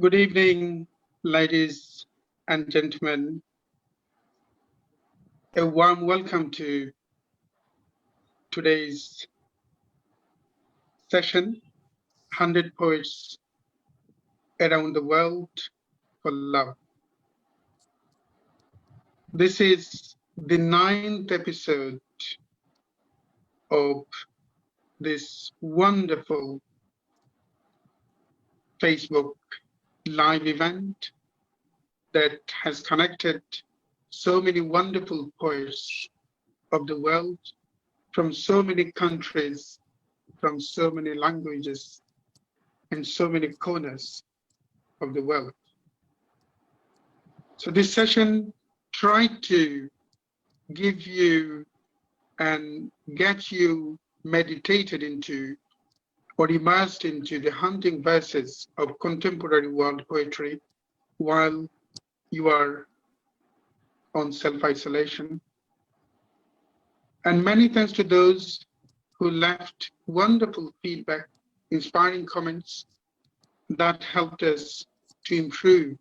Good evening, ladies and gentlemen. A warm welcome to today's session, 100 Poets Around the World for Love. This is the 9th episode of this wonderful Facebook live event that has connected so many wonderful poets of the world from so many countries, from so many languages, and so many corners of the world. So this session tried to give you and get you meditated into or immersed into the haunting verses of contemporary world poetry while you are on self-isolation. And many thanks to those who left wonderful feedback, inspiring comments that helped us to improve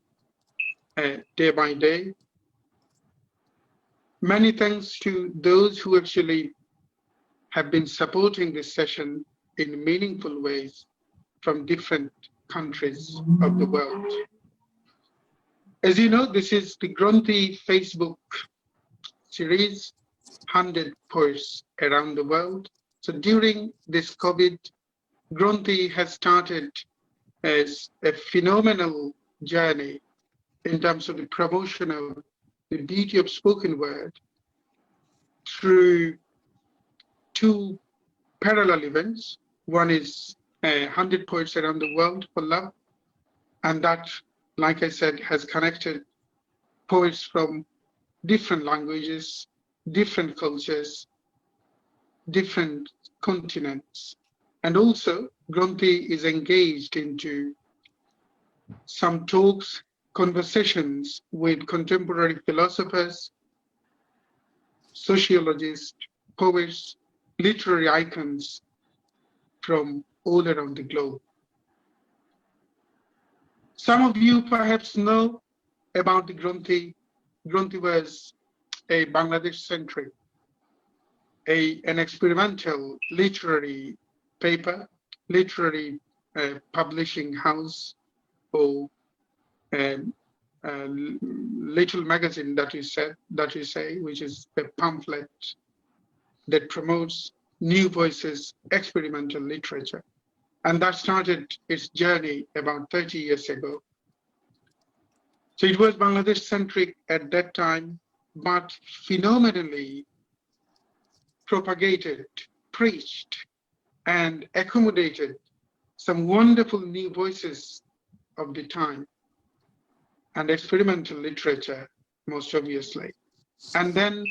day by day. Many thanks to those who actually have been supporting this session in meaningful ways from different countries of the world. As you know, this is the Gronthee Facebook series, 100 Poets Around the World. So during this COVID, Gronthee has started as a phenomenal journey in terms of the promotion of the beauty of spoken word through two parallel events. One is 100 Poets Around the World for Love, and that, like I said, has connected poets from different languages, different cultures, different continents. And also, Gronthee is engaged into some talks, conversations with contemporary philosophers, sociologists, poets, literary icons from all around the globe. Some of you perhaps know about the Gronthee. Gronthee was a Bangladesh-centric, an experimental literary paper, literary publishing house, or little magazine that you say, which is a pamphlet that promotes new voices, experimental literature. And that started its journey about 30 years ago. So it was Bangladesh-centric at that time, but phenomenally propagated, preached, and accommodated some wonderful new voices of the time and experimental literature, most obviously. And then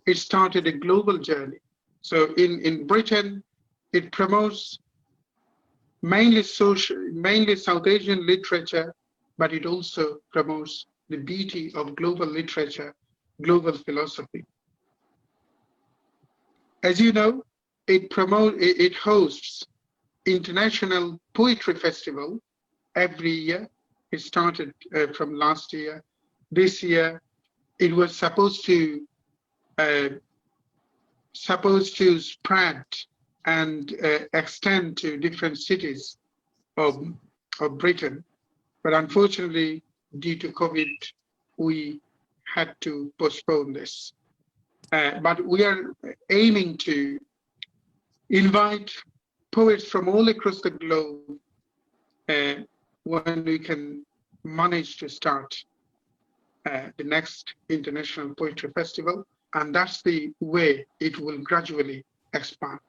it started a global journey. So in Britain, it promotes mainly South Asian literature, but it also promotes the beauty of global literature, global philosophy. As you know, it hosts International Poetry Festival every year. It started from last year. This year, it was supposed to spread and extend to different cities of Britain. But unfortunately, due to COVID, we had to postpone this. But we are aiming to invite poets from all across the globe when we can manage to start the next International Poetry Festival. And that's the way it will gradually expand.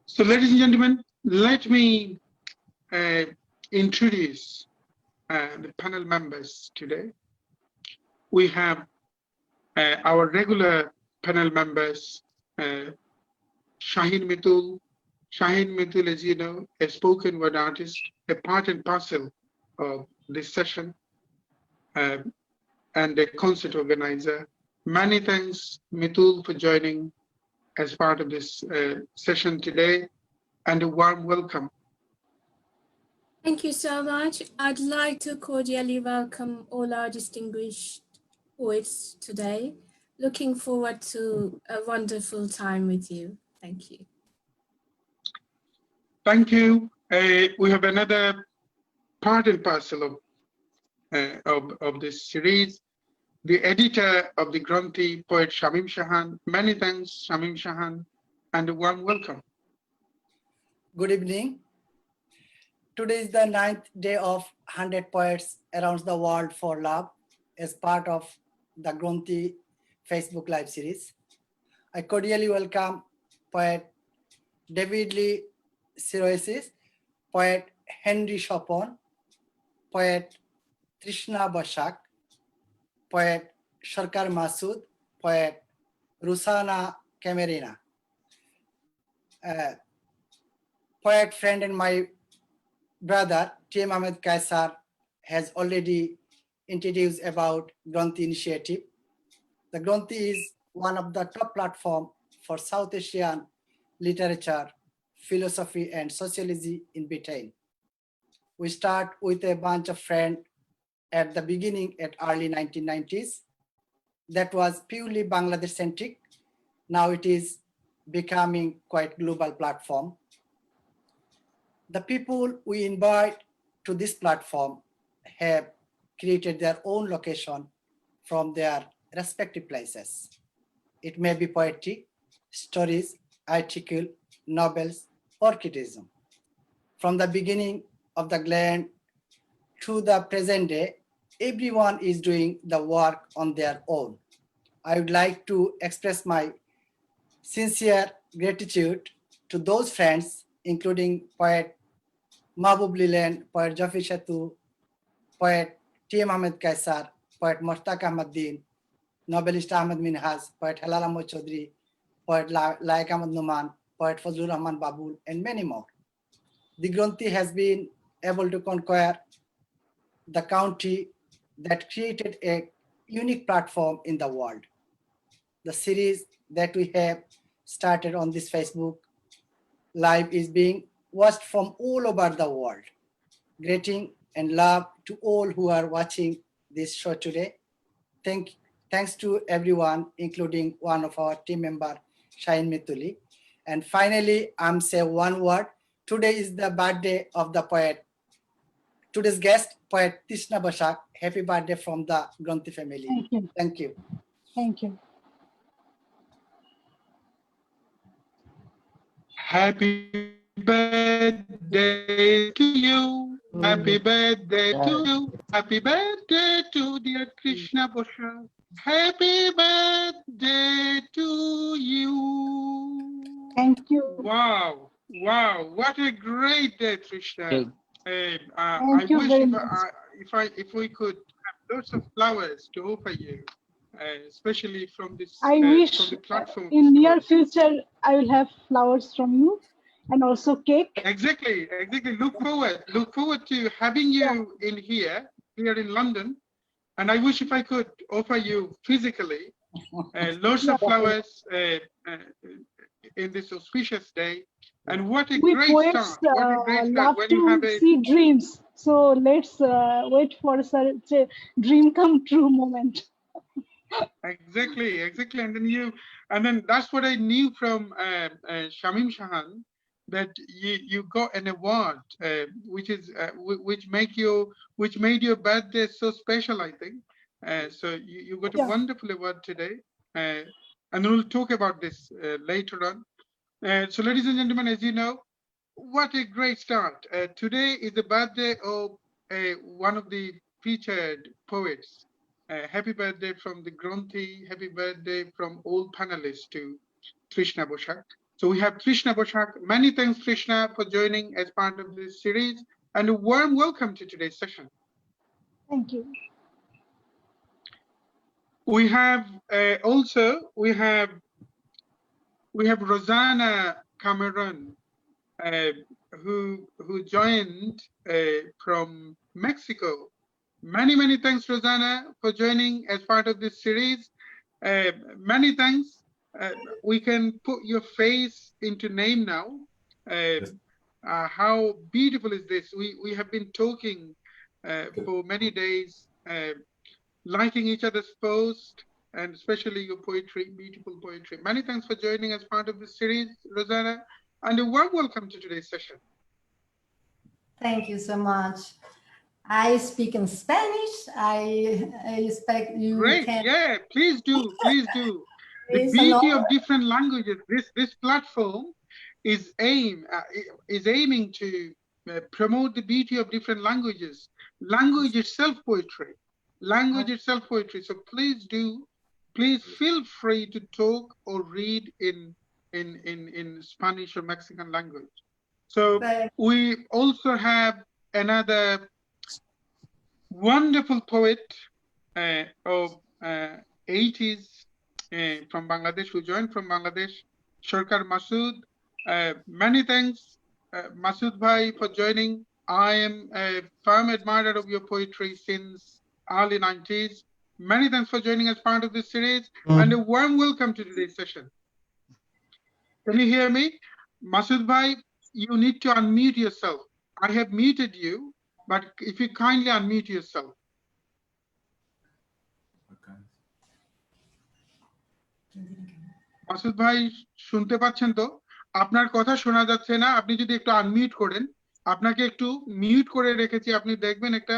So ladies and gentlemen, let me introduce the panel members today. We have our regular panel members, Shaheen Mitul. Shaheen Mitul, as you know, a spoken word artist, a part and parcel of this session, and a concert organizer. Many thanks, Mitul, for joining as part of this session today, and a warm welcome. Thank you so much. I'd like to cordially welcome all our distinguished poets today. Looking forward to a wonderful time with you. Thank you. Thank you. We have another part and parcel of this series. The editor of the Gronthee, poet Shamim Shahan. Many thanks, Shamim Shahan, and a warm welcome. Good evening. Today is the 9th day of 100 Poets Around the World for Love as part of the Gronthee Facebook Live series. I cordially welcome poet David Lee Sirois, poet Henry Schopfen, poet Trishna Basak, poet Shirkar Masood, poet Rossana Camarona, poet friend and my brother T M Ahmed Kaysher has already introduced about Gronthee initiative. The Gronthee is one of the top platforms for South Asian literature, philosophy, and sociology in Britain. We start with a bunch of friends at the beginning at early 1990s. That was purely Bangladesh centric. Now it is becoming quite global platform. The people we invite to this platform have created their own location from their respective places. It may be poetry, stories, article, novels, or criticism. From the beginning of the Glen to the present day, everyone is doing the work on their own. I would like to express my sincere gratitude to those friends, including poet Mahbub Lilen, poet Jafi Shatu, poet T M Ahmed Kaysher, poet Mushtaq Ahmad Din, novelist Ahmed Minhaj, poet Halal Ahmad Chaudhry, poet Laik Ahmad Numan, poet Fazlur Rahman Babul, and many more. The Gronthee has been able to conquer the country that created a unique platform in the world. The series that we have started on this Facebook Live is being watched from all over the world. Greeting and love to all who are watching this show today. Thanks to everyone, including one of our team member, Shaheen Mitul. And finally, I'm saying one word. Today is the birthday of the poet. Today's guest, poet Trishna Basak. Happy birthday from the Gronthee family. Thank you. Thank you. Thank you. Happy birthday to you. Happy birthday to you. Happy birthday to dear Krishna Basak. Happy birthday to you. Thank you. Wow. Wow. What a great day, Trishna. I Thank you wish very much. if we could have lots of flowers to offer you, especially from this I wish from the platform. in near future I will have flowers from you and also cake. Exactly. Look forward to having you in here in London. And I wish if I could offer you physically lots of flowers in this auspicious day. And what a We great poets start! What a great start love when you have to a see dreams. So let's wait for such a dream come true moment. exactly, and then that's what I knew from Shamim Shahan, that you got an award, which made your birthday so special, I think. So you got a wonderful award today, and we'll talk about this later on. So, ladies and gentlemen, as you know, what a great start! Today is the birthday of one of the featured poets. Happy birthday from the Gronthee. Happy birthday from all panelists to Trishna Basak. So we have Trishna Basak. Many thanks, Trishna, for joining as part of this series, and a warm welcome to today's session. Thank you. We have Rossana Camarona, who joined from Mexico. Many thanks, Rossana, for joining as part of this series. Many thanks. We can put your face into name now. How beautiful is this? We have been talking for many days, liking each other's posts, and especially your poetry, beautiful poetry. Many thanks for joining as part of this series, Rossana, and a warm welcome to today's session. Thank you so much. I speak in Spanish. I expect you Great, can. yeah, please do, please do. The It's beauty of different languages. This platform is aiming to promote the beauty of different languages. Language itself poetry. Language itself poetry. So please feel free to talk or read in Spanish or Mexican language. So we also have another wonderful poet of 80s from Bangladesh, who joined from Bangladesh, Shirkar Masood. Many thanks, Masud Bhai, for joining. I am a firm admirer of your poetry since early 90s. Many thanks for joining as part of this series, and a warm welcome to today's session. Can you hear me? Masud Bhai, you need to unmute yourself. I have muted you, but if you kindly unmute yourself. Masud ভাই শুনতে পাচ্ছেন তো? আপনার কথা শোনা যাচ্ছে না, আপনি যদি একটু আনমিউট করেন। আপনাকে একটু মিউট করে রেখেছি, আপনি দেখবেন একটা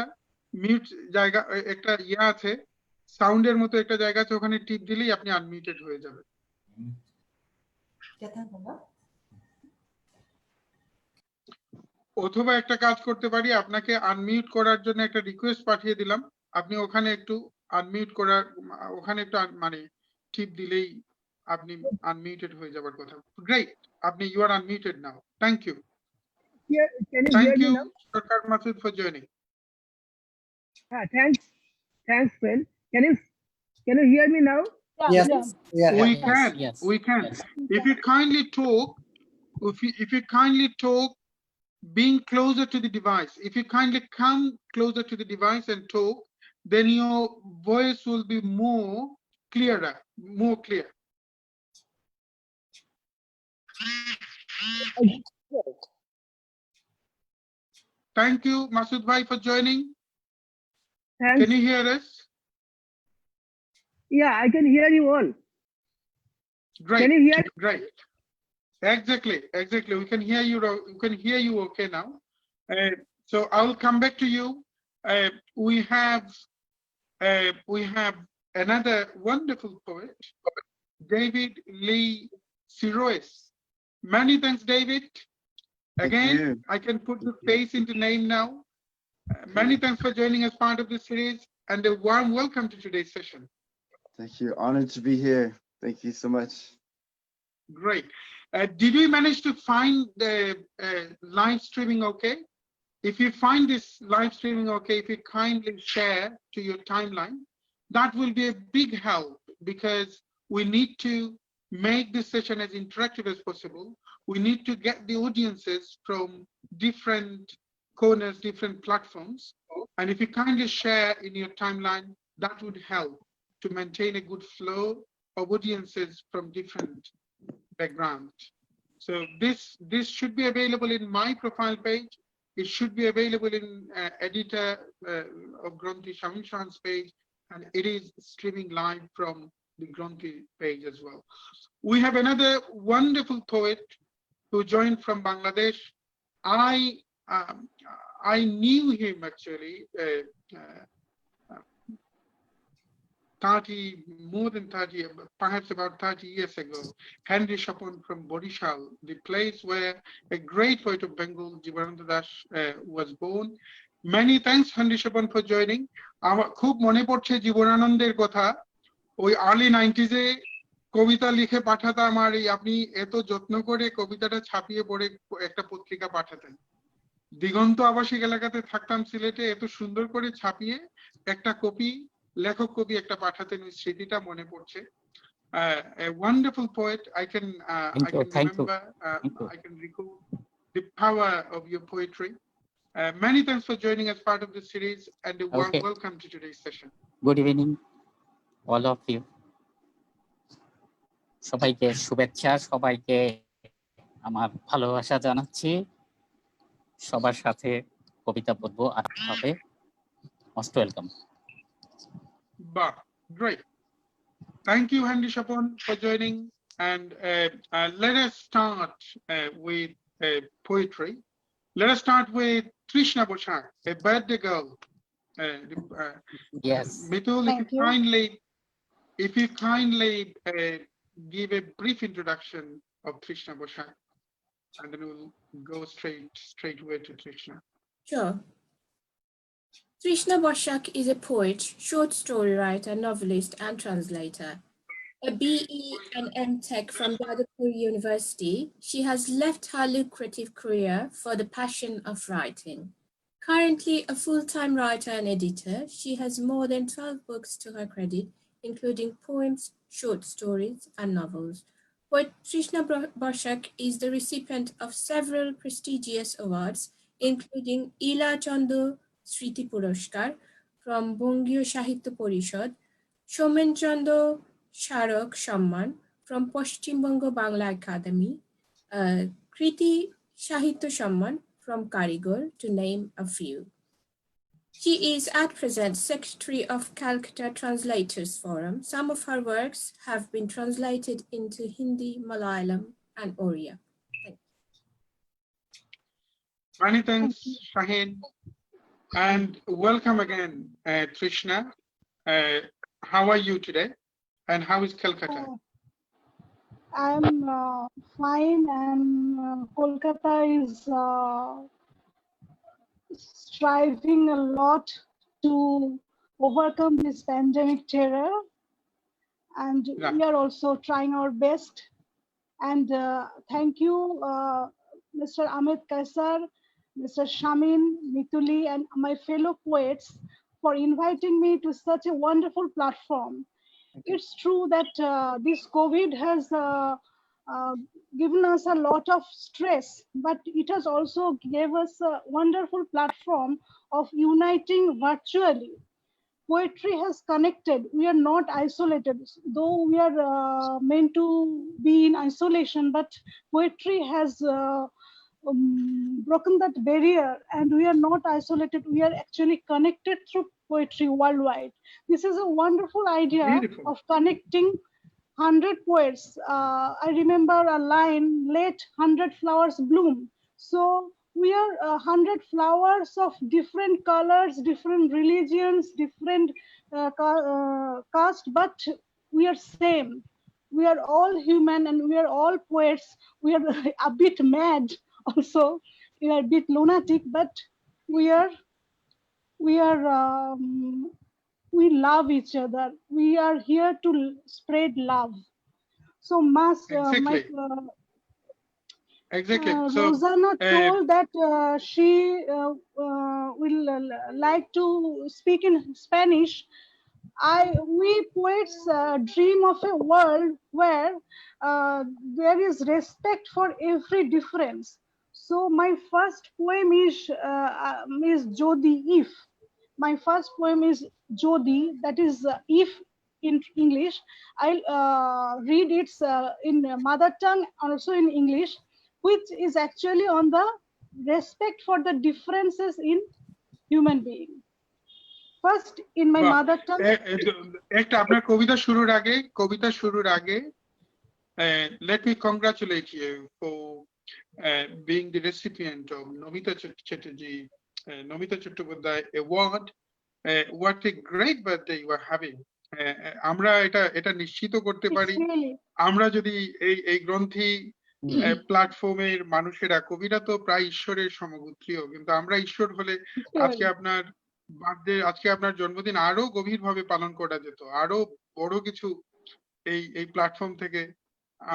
মিউট জায়গা, একটা ইয়া আছে, সাউন্ডের মতো একটা জায়গা আছে, ওখানে টিপ দিলেই আপনি আনমিউটেড হয়ে যাবেন। অথবা একটা কাজ করতে পারি, আপনাকে আনমিউট করার জন্য একটা রিকোয়েস্ট পাঠিয়ে দিলাম, আপনি ওখানে একটু আনমিউট করার, ওখানে একটু মানে টিপ দিলেই আপনি আনমিউটেড হয়ে যাবার কথা। গ্রেট, আপনি you are unmuted now. Thank you. Thank you, Shirkar Masood, for joining. Thanks, friend. Can you hear me now? Yes, Yeah. We can. If you kindly talk, if you kindly talk, being closer to the device, if you kindly come closer to the device and talk, then your voice will be more clear. Thank you, Masud Bhai, for joining. Thanks. Can you hear us? Yeah, I can hear you all. Great. Can you hear? Great. Exactly. We can hear you. We can hear you okay now. So I will come back to you. We have another wonderful poet, David Lee Sirois. Many thanks, David. Again, I can put the face into name now. Many thanks for joining as part of this series, and a warm welcome to today's session. Thank you. Honored to be here. Thank you so much. Great. Did we manage to find the live streaming okay? If you find this live streaming okay, if you kindly share to your timeline, that will be a big help, because we need to make this session as interactive as possible. We need to get the audiences from different corners, different platforms. And if you kindly share in your timeline, that would help to maintain a good flow of audiences from different backgrounds. So this should be available in my profile page. It should be available in editor of Gronthee Shamim Shahan's page, and it is streaming live from the Gronthee page as well. We have another wonderful poet who joined from Bangladesh. I knew him actually more than 30, perhaps about 30 years ago. Henry Schopfen from Borishal, the place where a great poet of Bengal, Jibananta Das, was born. Many thanks, Henry Schopfen, for joining. আমার খুব মনে পড়ছে জীবনানন্দের কথা, ওই early 90s-এ কবিতা লিখে পাঠাতাম, আর আপনি এত যত্ন করে কবিতাটা ছাপিয়ে পড়ে একটা পত্রিকা পাঠাতেন। দিগন্ত আবাসিক এলাকাতে থাকতাম সিলেটে, এত সুন্দর করে ছাপিয়ে একটা কপি, লেখক কবি একটা পাঠাতেন, ওই স্মৃতিটা মনে পড়ছে। A wonderful poet. I can remember, I can recall the power of your poetry. Many thanks for joining as part of this series, and a warm welcome to today's session. Good evening, all of you. সবাইকে শুভেচ্ছা, সবাইকে আমার ভালোবাসা জানাচ্ছি। সবার সাথে কবিতা পড়বো আর হবে most welcome. Bah, great. Thank you, Handy Shopfen, for joining. And let us start with poetry. Let us start with Trishna Basak, a birthday girl. Yes. Mitul, if you kindly give a brief introduction of Trishna Basak, and then we'll go straight away to Trishna. Sure. Trishna Basak is a poet, short story writer, novelist, and translator. A BE and MTech from Yadavpur University, she has left her lucrative career for the passion of writing. Currently a full-time writer and editor, she has more than 12 books to her credit, including poems, short stories, and novels. Poet Trishna Basak is the recipient of several prestigious awards, including Ila Chandu Sriti Puroskar from Bangladeshi Sahitya Porishad, Shomen Chandu Sharak Samman from Paschim Bongo Bangla Academy, Kriti Sahitya Samman from Karigor, to name a few. She is at present Secretary of Calcutta Translators Forum. Some of her works have been translated into Hindi, Malayalam, and Oriya. Thank you. Many thanks, Shaheen. And welcome again, Trishna. How are you today? And how is Kolkata? I'm fine, and Kolkata is striving a lot to overcome this pandemic terror, and we are also trying our best. And thank you, Mr. Ahmed Kaysher, Mr. Shamim Mitul, and my fellow poets for inviting me to such a wonderful platform. It's true that this COVID has given us a lot of stress, but it has also gave us a wonderful platform of uniting virtually. Poetry has connected. We are not isolated, though we are meant to be in isolation, but poetry has broken that barrier, and we are not isolated. We are actually connected through poetry worldwide. This is a wonderful idea. Beautiful. Of connecting 100 poets. I remember a line, let 100 flowers bloom. So we are 100 flowers of different colors, different religions, different caste, but we are same. We are all human, and we are all poets. We are a bit mad also. We are a bit lunatic, but we love each other. We are here to spread love. So Exactly. Rossana told that she will like to speak in Spanish. We poets dream of a world where there is respect for every difference. So my first poem is Jodi, if. My first poem is Jodi, that is if in English. I'll read it in mother tongue, also in English, which is actually on the respect for the differences in human being. First, in my mother tongue. একটা আপনার কবিতা শুরুর আগে let me congratulate you for being the recipient of Nomita Chattopadhyay Award. What a great birthday you are having. আমরা এটা নিশ্চিত করতে পারি, আমরা যদি এই গ্রন্থি প্ল্যাটফর্মের মানুষেরা, কবিরা তো প্রায় ঈশ্বরের সমগোত্রীয়, কিন্তু আমরা ঈশ্বর হলে আজকে আপনার বার্থডে, আজকে আপনার জন্মদিন আরো গভীরভাবে পালন করা যেত, আরো বড় কিছু এই প্ল্যাটফর্ম থেকে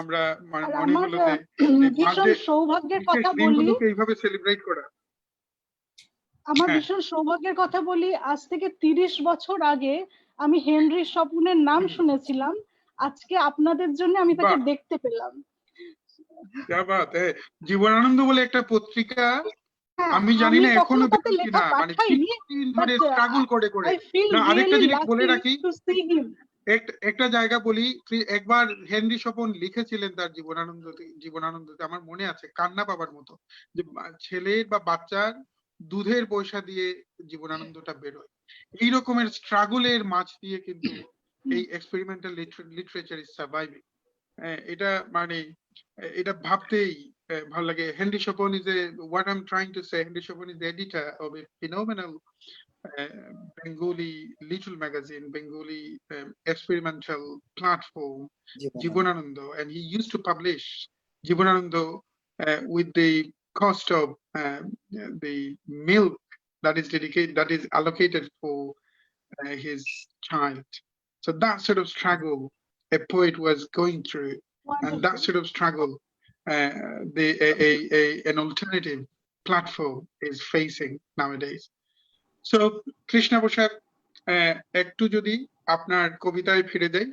আমরা মনে হলো যে ভীষণ সৌভাগ্যের কথা বলি, এইভাবে সেলিব্রেট করা। আমার ভীষণ সৌভাগ্যের কথা বলি, আজ থেকে 30 বছর আগে আমি হেনরি স্বপনের নাম শুনেছিলাম, আজকে আপনাদের জন্য আমি তাকে দেখতে পেলাম। জীবনানন্দ বলে একটা পত্রিকা, আমি জানি না এখনো কিনা, মানে স্ট্রাগল করে। না, আরেকটা জিনিস বলে রাখি, একটা জায়গা বলি, একবার হেনরি স্বপন লিখেছিলেন তার জীবনানন্দতে আমার মনে আছে, কান্না পাবার মতো, যে ছেলের বা বাচ্চার দুধের পয়সা দিয়ে জীবনানন্দটা বেরোয়। এই রকমের স্ট্রাগলের মাঝ দিয়ে কিন্তু এই এক্সপেরিমেন্টাল লিটারেচার ইজ সার্ভাইভিং। এটা মানে এটা ভাবতেই ভালো লাগে। Henry Swapan is what I'm trying to say, Henry Chopin is the editor of a phenomenal Bengali little magazine, Bengali experimental platform, Jibonanando, and he used to publish Jibonanando with the cost of the milk that is allocated for his child. So that sort of struggle a poet was going through, and that sort of struggle an alternative platform is facing nowadays. So Trishna Basak, একটু যদি আপনার কবিতায় ফিরে যাই।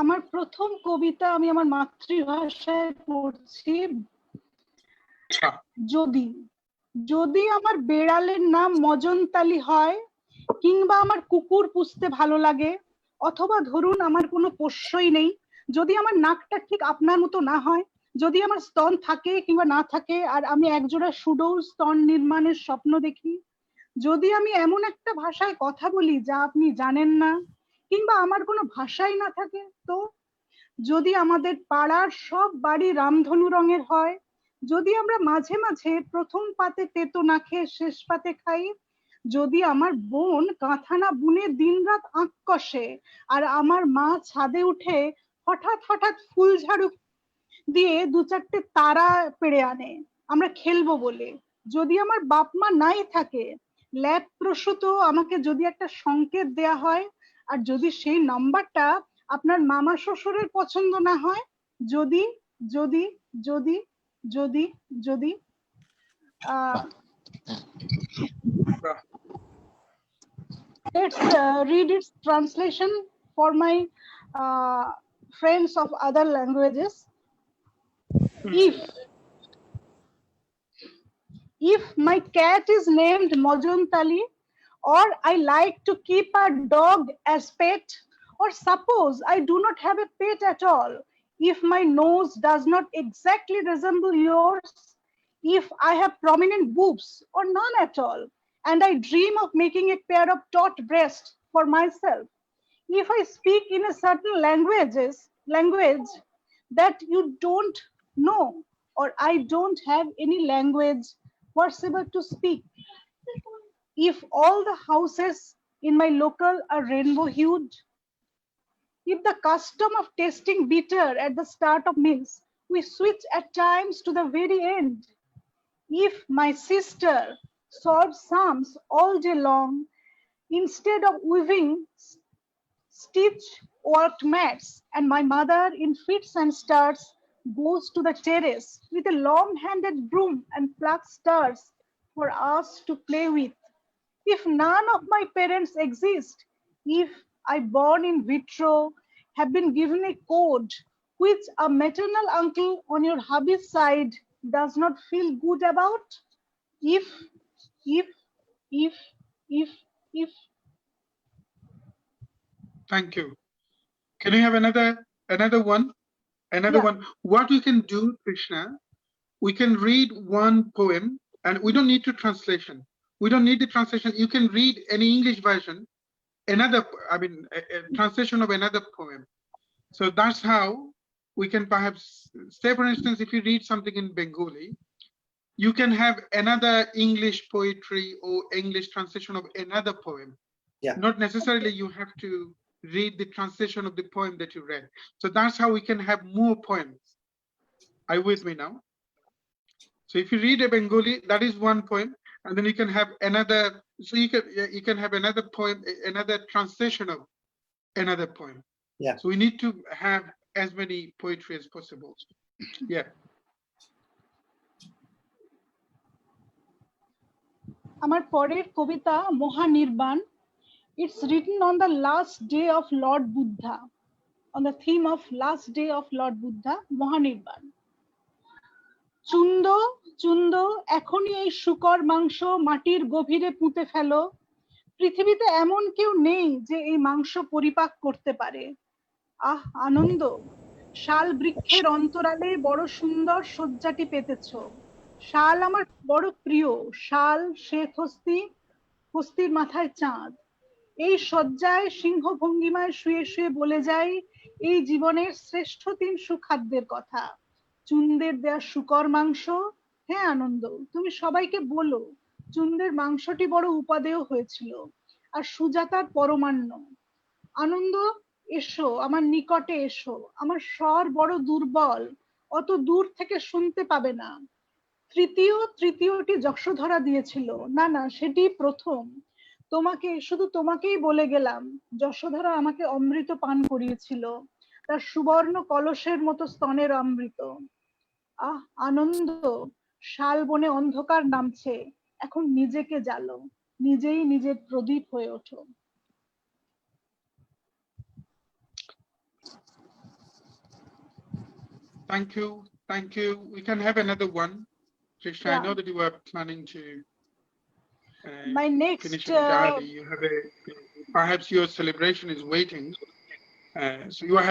আমার প্রথম কবিতা আমি আমার মাতৃভাষায় পড়ছি। যদি যদি আমার বেড়ালের নাম মজনতালি হয়, কিংবা আমার কুকুর পুষতে ভালো লাগে, অথবা ধরুন আমার কোনো পোষ্যই নেই, যদি আমার নাকটা ঠিক আপনার মতো না হয়, যদি আমার স্তন থাকে কিংবা না থাকে আর আমি একজোড়া সুডৌল স্তন নির্মাণের স্বপ্ন দেখি, যদি আমি এমন একটা ভাষায় কথা বলি যা আপনি জানেন না, কিংবা আমার কোনো ভাষাই না থাকে, তো যদি আমাদের পাড়ার সব বাড়ি রামধনু রঙের হয়, যদি আমরা মাঝে মাঝে প্রথম পাতে তেতো না খেয়ে শেষ পাতে খাই, যদি আমার বোন কাঁথা না বুনে দিনরাত আঁক কষে আর আমার মা ছাদে উঠে হঠাৎ হঠাৎ ফুল ঝাড়ু দিয়ে দু চারটে তারা পেড়ে আনে আমরা খেলবো বলে, যদি আমার বাপ মা নাই থাকে, ল্যাব প্রসূত আমাকে যদি একটা সংকেত দেয়া হয়, আর যদি সেই নাম্বারটা আপনার মামা শ্বশুরের পছন্দ না হয়, যদি যদি যদি যদি যদি let's read its translation for my friends of other languages. If my cat is named Mojontali, or I like to keep a dog as pet, or suppose I do not have a pet at all, if my nose does not exactly resemble yours, if I have prominent boobs or none at all, and I dream of making a pair of taut breasts for myself, if I speak in a certain language that you don't know, or I don't have any language whatsoever to speak, if all the houses in my local are rainbow hued, if the custom of tasting bitter at the start of meals we switch at times to the very end, if my sister solves sums all day long instead of weaving stitch worked mats, and my mother in fits and starts goes to the terrace with a long-handed broom and plucks stars for us to play with, if none of my parents exist, if I born in vitro have been given a code which a maternal uncle on your hubby's side does not feel good about, if Thank you. Can we have another one? What we can do, Krishna, we can read one poem, and we don't need translation. We don't need the translation. You can read any English version, a translation of another poem. So that's how we can perhaps say, for instance, if you read something in Bengali, you can have another English poetry or English translation of another poem. Yeah. Not necessarily you have to read the translation of the poem that you read. So that's how we can have more poems. Are you with me now? So if you read a Bengali, that is one poem, and then you can have another. So you can have another poem, another translation of another poem. Yeah. So we need to have as many poetry as possible. Yeah. আমার পরের কবিতা মহানির্বাণ. It's written on the last day of Lord Buddha, on the theme of last day of Lord Buddha, মহানির্বাণ. Chunda এখনই এই শুকর মাংস মাটির গভীরে পুঁতে ফেলো, পৃথিবীতে এমন কেউ নেই যে এই মাংস পরিপাক করতে পারে। আহ আনন্দ, শাল বৃক্ষের অন্তরালে বড় সুন্দর শয্যাটি পেতেছ। শাল আমার বড় প্রিয়, শাল শ্বেত হস্তি, হস্তির মাথায় চাঁদ। এই শয্যায় সিংহ ভঙ্গিমায় শুয়ে শুয়ে বলে যাই এই জীবনের শ্রেষ্ঠ 3 সুখাদ্যের কথা। চুন্দের দেয়া শুকর মাংস, হ্যাঁ আনন্দ, তুমি সবাইকে বলো চুন্দের মাংসটি বড় উপাদেয় হয়েছিল, আর সুজাতার পরমান্ন। আনন্দ, এসো আমার নিকটে এসো, আমার স্বর বড় দুর্বল, অত দূর থেকে শুনতে পাবে না। তৃতীয়টি যশোধরা দিয়েছিল, না না সেটি প্রথম। তোমাকে, শুধু তোমাকেই বলে গেলাম, যশোধরা আমাকে অমৃত পান করিয়েছিল, তার সুবর্ণ কলসের মতো স্তনের অমৃত। আহ আনন্দ, শাল বনে অন্ধকার নামছে, এখন নিজেকে জ্বালো, নিজেই নিজের প্রদীপ হয়ে ওঠো। Thank you. Thank you. We can have another one. Trishna, I Yeah. know that you are planning to My next finish it entirely. You have perhaps your celebration is waiting. So you are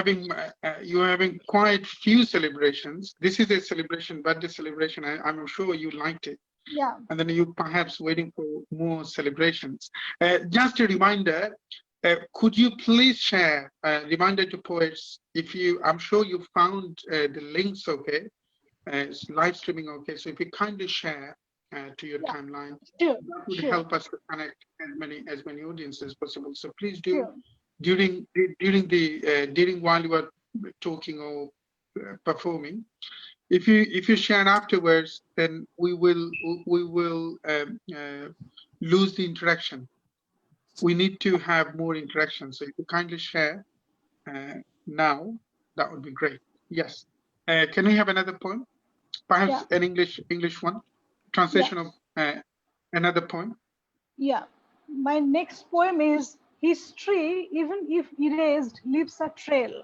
having quite few celebrations. This is a celebration, birthday celebration. I'm sure you liked it. Yeah. And then you perhaps waiting for more celebrations. Just a reminder, could you please share reminder to poets, if you, I'm sure you found the links, okay, it's live streaming, okay, so if you kindly share to your timeline, Sure. that would Sure. help us to connect as many audiences as possible. So please do. Sure. During while you are talking or performing, if you share afterwards, then we will lose the interaction. We need to have more interaction. So if you kindly share now, that would be great. Yes. Can we have another poem? Perhaps an English one, translation of another poem. Yeah. My next poem is history, even if erased, leaves a trail.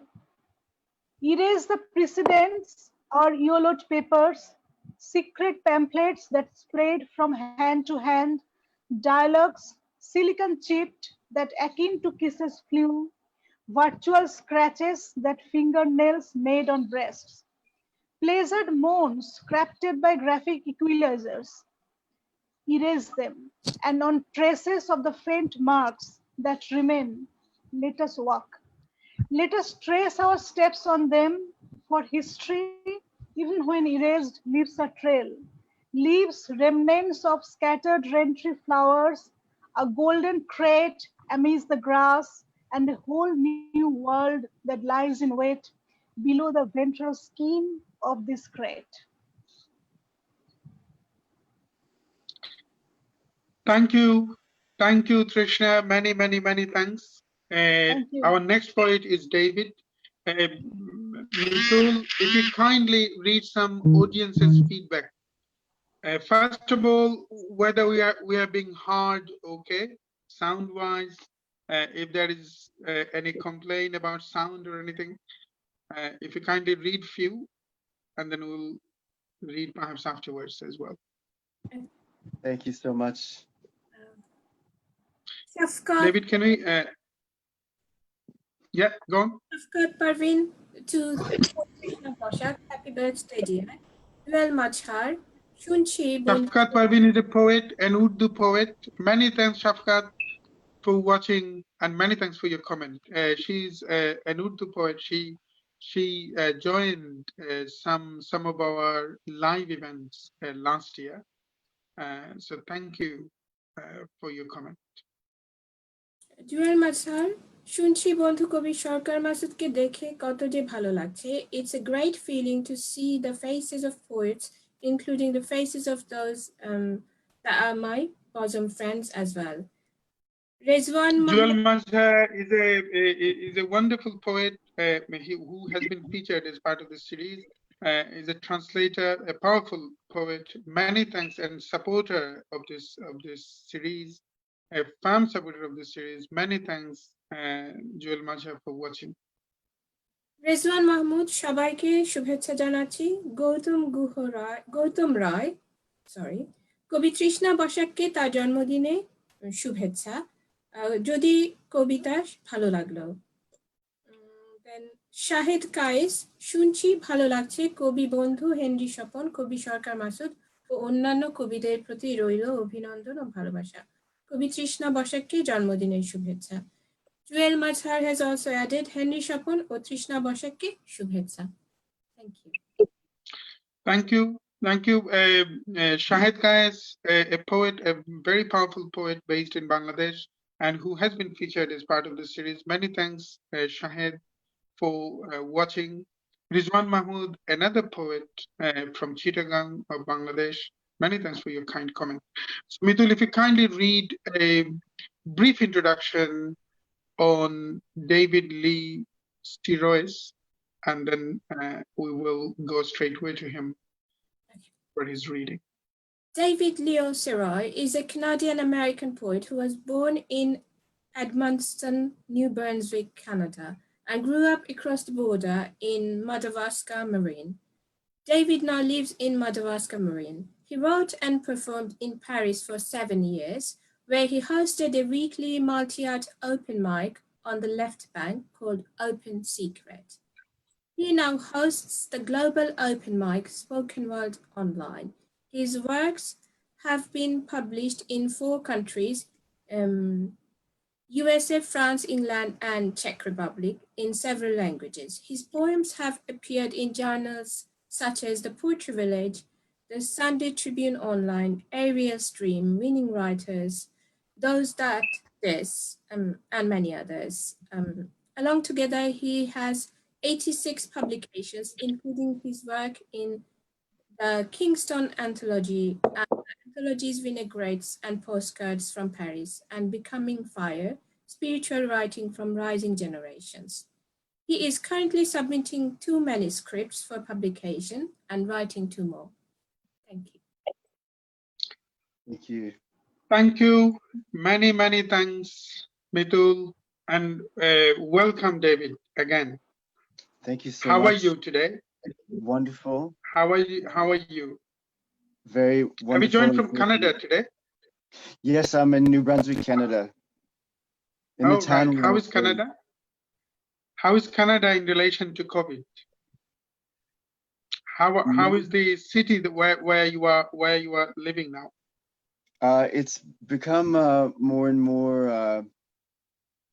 Erase the precedents or yellowed papers, secret pamphlets that spread from hand to hand, dialogues silicon chipped that akin to kisses flew, virtual scratches that fingernails made on breasts, pleasured moans crafted by graphic equalizers. Erase them, and on traces of the faint marks that remain, let us walk. Let us trace our steps on them, for history, even when erased, leaves a trail, leaves remnants of scattered rain-tree flowers, a golden crate amidst the grass, and a whole new world that lies in wait below the ventral skin of this crate. Thank you, Trishna. Many thanks. Thank you. Our next poet is David. Mitul, if you kindly read some audience's feedback. First of all, whether we are being heard okay, sound-wise, if there is any complaint about sound or anything, if you kindly read few, and then we'll read perhaps afterwards as well. Thank you so much. David, can we? Yeah, go on. Shafkat Parveen to Trishna Basak, happy birthday, dear. Well, Machhar, Shunchi Shafkat Parveen is a poet, an Urdu poet. Many thanks, Shafkat, for watching, and many thanks for your comment. She's an Urdu poet. She joined some of our live events last year. So thank you for your comment. Dual Machhar, শুনছি বন্ধু কবি সরকার মাসুদকে দেখে কত যে ভালো লাগছে. It's a great feeling to see the faces of poets, including the faces of those that are my bosom friends as well. Rezwan Joel Mazhar is a wonderful poet who has been featured as part of the series. Is a translator, a powerful poet. Many thanks, and supporter of this series, a firm supporter of this series. Many thanks, Joel Mazhar, for watching. Rezwan Mahmud সবাইকে শুভেচ্ছা জানাচ্ছি. গৌতম রায় কবি তৃষ্ণা বসাককে তার জন্মদিনে শুভেচ্ছা. যদি কবিতা ভালো লাগলো। Then শাহেদ কায়েস, শুনছি ভালো লাগছে, কবি বন্ধু হেনরি স্বপন, কবি সরকার মাসুদ ও অন্যান্য কবিদের প্রতি রইল অভিনন্দন ও ভালোবাসা। কবি তৃষ্ণা বসাককে জন্মদিনের শুভেচ্ছা। Jewel Mazhar has also added Henry Swapan ও তৃষ্ণা বসাককে শুভেচ্ছা। Thank you. Thank you. Thank you. Shahid Kayes, a poet, a very powerful poet based in Bangladesh and who has been featured as part of the series. Many thanks, Shahid, for watching. Rizwan Mahmood, another poet from Chittagong of Bangladesh. Many thanks for your kind comment. So, Mitul, if you kindly read a brief introduction on David Lee Sirois, and then we will go straight away to him for his reading. David Leo Sirois is a Canadian-American poet who was born in Edmundston, New Brunswick, Canada, and grew up across the border in Madawaska, Maine. David now lives in Madawaska, Maine. He wrote and performed in Paris for 7 years, where he hosted a weekly multi-art open mic on the left bank called Open Secret. He now hosts the global open mic Spoken Word Online. His works have been published in 4 countries, USA, France, England, and Czech Republic in several languages. His poems have appeared in journals such as The Poetry Village, The Sunday Tribune Online, Area Stream, Winning Writers, Those That This, and many others. Along together, he has 86 publications, including his work in the Kingston Anthology, and the anthologies Vinaigrettes and Postcards from Paris, and Becoming Fire, Spiritual Writing from Rising Generations. He is currently submitting 2 manuscripts for publication and writing 2 more. Thank you. Thank you. Thank you. Many, many thanks, Mitul, and welcome, David, again. Thank you so How much. are you today? Wonderful. How are you? How are you? Very wonderful. Have you joined from Canada today? Yes, I'm in New Brunswick, Canada. In the town. Right. How is Canada? How is Canada in relation to COVID? How is the city that where you are living now? It's become more and more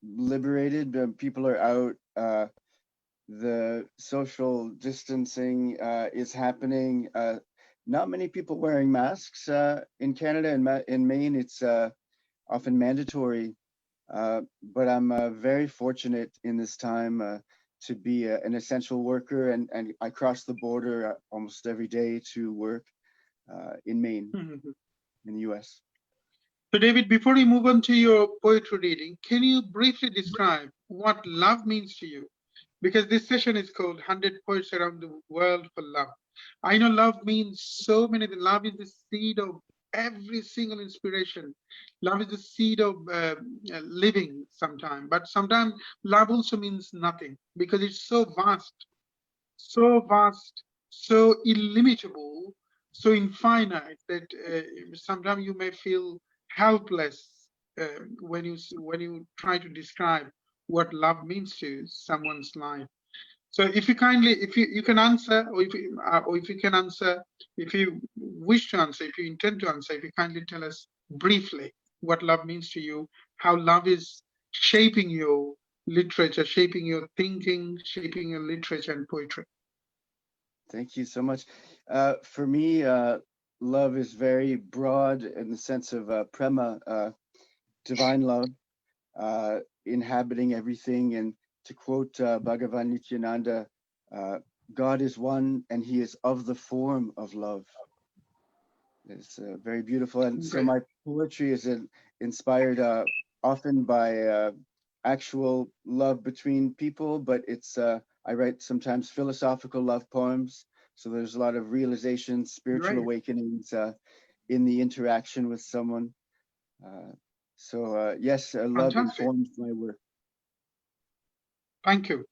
liberated. People are out. The social distancing is happening. Not many people wearing masks in Canada. In Maine, it's often mandatory. But I'm very fortunate in this time to be an essential worker, and I cross the border almost every day to work in Maine, in the US. So David, before we move on to your poetry reading, can you briefly describe what love means to you? Because this session is called 100 Poets Around the World for Love. I know love means so many things. Love is the seed of every single inspiration. Love is the seed of living sometimes, but sometimes love also means nothing because it's so vast, so illimitable, so infinite that sometimes you may feel helpless when you try to describe what love means to someone's life. So if you kindly, if you can answer, or if you can answer, if you wish to answer, if you intend to answer, if you kindly tell us briefly what love means to you, how love is shaping your literature, shaping your thinking, shaping your literature and poetry. Thank you so much. For me, love is very broad in the sense of prema, divine love, inhabiting everything. And to quote Bhagavan Nityananda, God is one and he is of the form of love. It's very beautiful. And so my poetry is inspired often by actual love between people, but it's I write sometimes philosophical love poems. So there's a lot of realizations, spiritual awakenings in the interaction with someone. Yes, love informs my work. Thank you.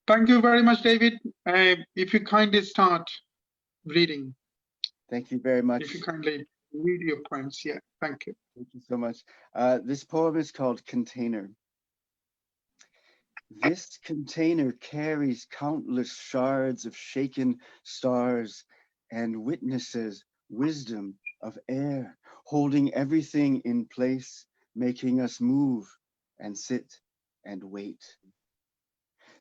Thank you very much, David. If you kindly start reading. Thank you very much. If you kindly read your poems, yeah, thank you. Thank you so much. This poem is called Container. This container carries countless shards of shaken stars and witnesses wisdom of air, holding everything in place, making us move and sit and wait.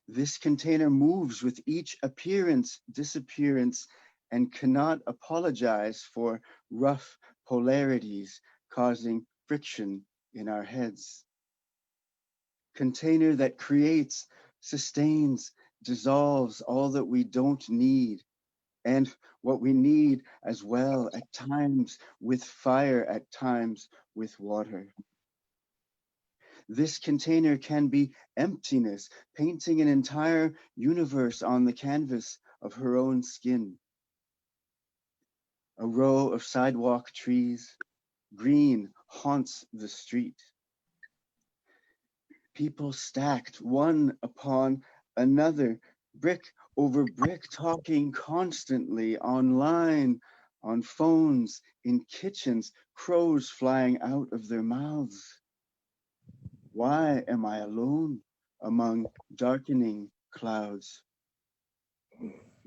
This container moves with each appearance, disappearance, and cannot apologize for rough polarities causing friction in our heads. Container that creates, sustains, dissolves all that we don't need and what we need as well, at times with fire, at times with water. This container can be emptiness, painting an entire universe on the canvas of her own skin. A row of sidewalk trees, green haunts the street. People stacked one upon another, brick over brick, talking constantly online, on phones, in kitchens, crows flying out of their mouths. Why am I alone among darkening clouds?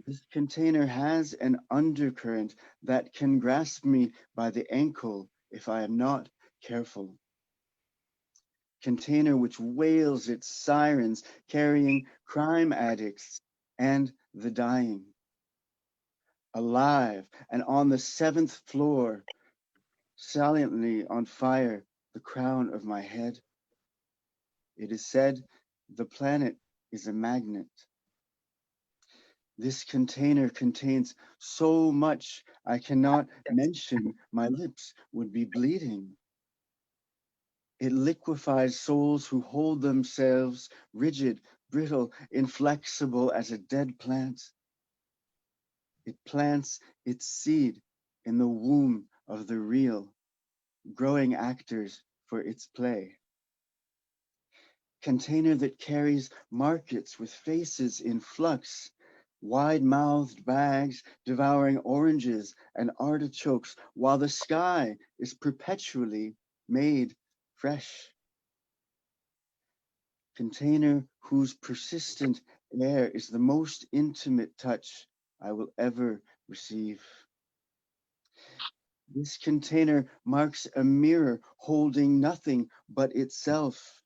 This container has an undercurrent that can grasp me by the ankle if I am not careful. Container which wails its sirens, carrying crime addicts and the dying. Alive and on the 7th floor, saliently on fire, the crown of my head. It is said the planet is a magnet. This container contains so much I cannot mention, my lips would be bleeding. It liquefies souls who hold themselves rigid, brittle, inflexible as a dead plant. It plants its seed in the womb of the real, growing actors for its play. Container that carries markets with faces in flux, wide-mouthed bags devouring oranges and artichokes while the sky is perpetually made fresh. Container whose persistent air is the most intimate touch I will ever receive. This container marks a mirror holding nothing but itself.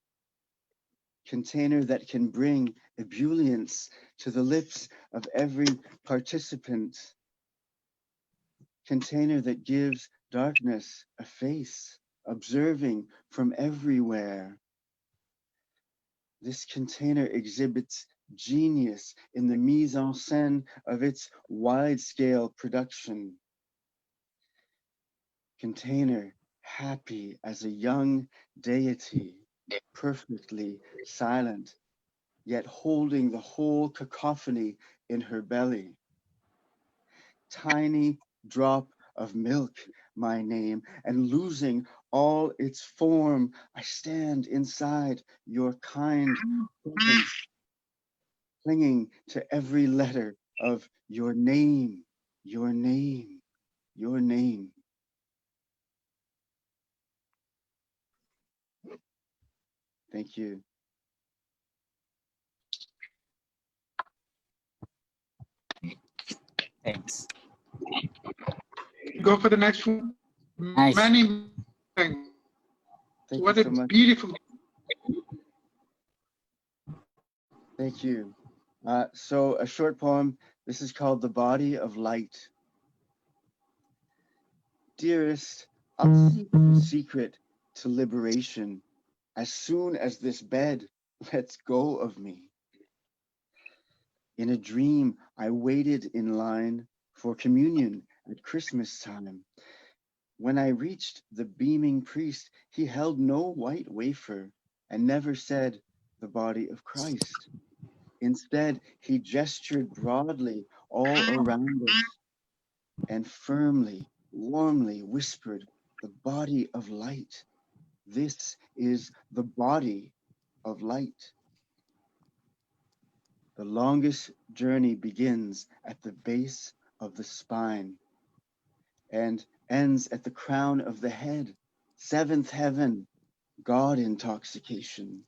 Container that can bring ebullience to the lips of every participant. Container that gives darkness a face, observing from everywhere. This container exhibits genius in the mise en scène of its wide-scale production. Container happy as a young deity, perfectly silent, yet holding the whole cacophony in her belly. Tiny drop of milk, my name, and losing all its form, I stand inside your kind presence, clinging to every letter of your name, your name, your name. Thank you. Thanks. Go for the next one. Nice. Many thanks. Thank What you a so much. beautiful. Thank you. So a short poem. This is called The Body of Light. Dearest, I'll seek the secret to liberation as soon as this bed lets go of me. In a dream, I waited in line for communion at Christmas time. When I reached the beaming priest, he held no white wafer and never said the body of Christ. Instead, he gestured broadly all around us and firmly, warmly whispered, the body of light. This is the body of light. The longest journey begins at the base of the spine and ends at the crown of the head, seventh heaven, God intoxication.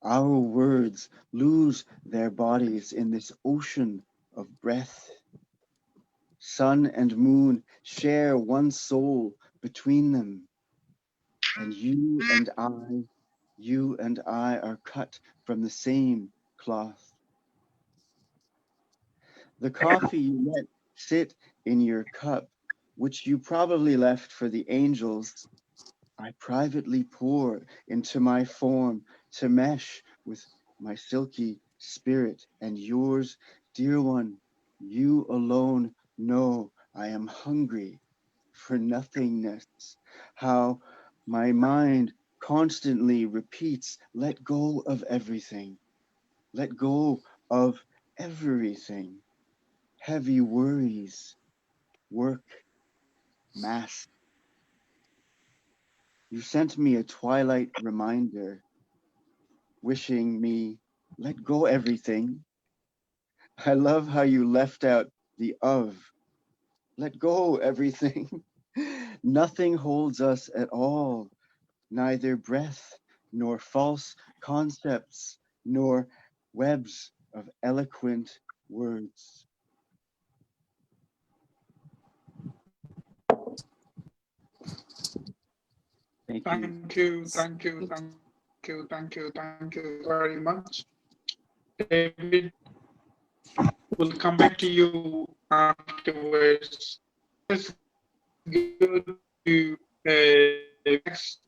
Our words lose their bodies in this ocean of breath. Sun and moon share one soul between them, and you and I are cut from the same cloth. The coffee you let sit in your cup, which you probably left for the angels, I privately pour into my form to mesh with my silky spirit, and yours, dear one, you alone know I am hungry for nothingness. How my mind constantly repeats, let go of everything. Let go of everything. Heavy worries, work, mass. You sent me a twilight reminder, wishing me, let go everything. I love how you left out the of. Let go everything. Nothing holds us at all, neither breath, nor false concepts, nor webs of eloquent words. Thank you. Thank you very much. David, we'll come back to you afterwards. Let's go to next.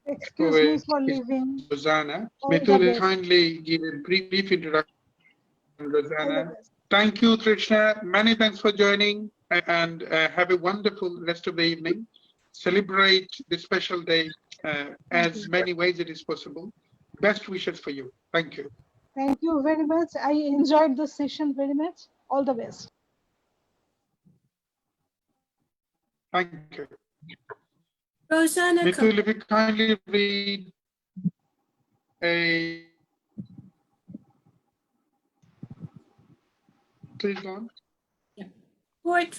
Excuse me for leaving. Rossana. All the Mitul, best. kindly give a brief introduction, All the Rossana. best. Thank you, Trishna. Many thanks for joining, and have a wonderful rest of the evening. Celebrate this special day as many ways it is possible. Best wishes for you. Thank you. Thank you very much. I enjoyed the session very much. All the best. Thank you. Rossana Mitul, if you kindly read a... Please go on. Poet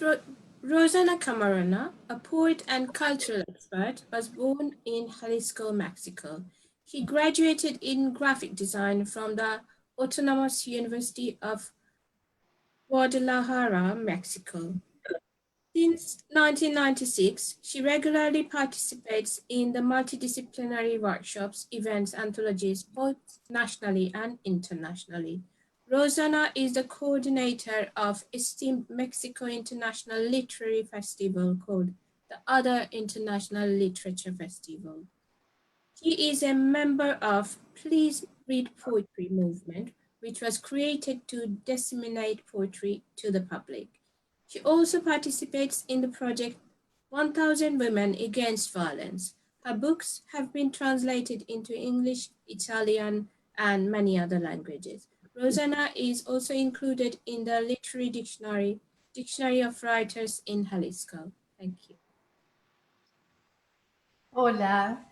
Rossana Camarona, a poet and cultural expert, was born in Jalisco, Mexico. She graduated in graphic design from the Autonomous University of Guadalajara, Mexico. Since 1996, she regularly participates in the multidisciplinary workshops, events, anthologies, both nationally and internationally. Rossana is the coordinator of esteemed Mexico International Literary Festival called the Other International Literature Festival. She is a member of Please Read Poetry movement, which was created to disseminate poetry to the public. She also participates in the project 1000 Women Against Violence. Her books have been translated into English, Italian, and many other languages. Rossana is also included in the Literary Dictionary of Writers in Jalisco. Thank you. Hola,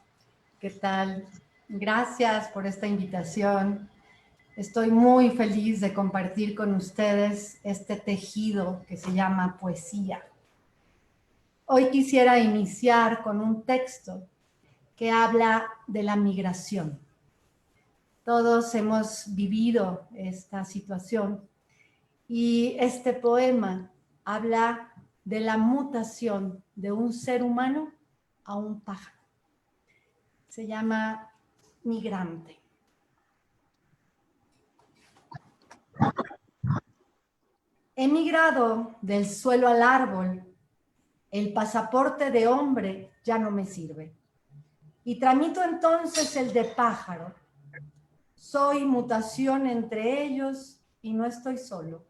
¿qué tal? Gracias por esta invitación. Estoy muy feliz de compartir con ustedes este tejido que se llama poesía. Hoy quisiera iniciar con un texto que habla de la migración. Todos hemos vivido esta situación y este poema habla de la mutación de un ser humano a un pájaro. Se llama Migrante. He migrado del suelo al árbol, el pasaporte de hombre ya no me sirve. Y tramito entonces el de pájaro. Soy mutación entre ellos y no estoy solo.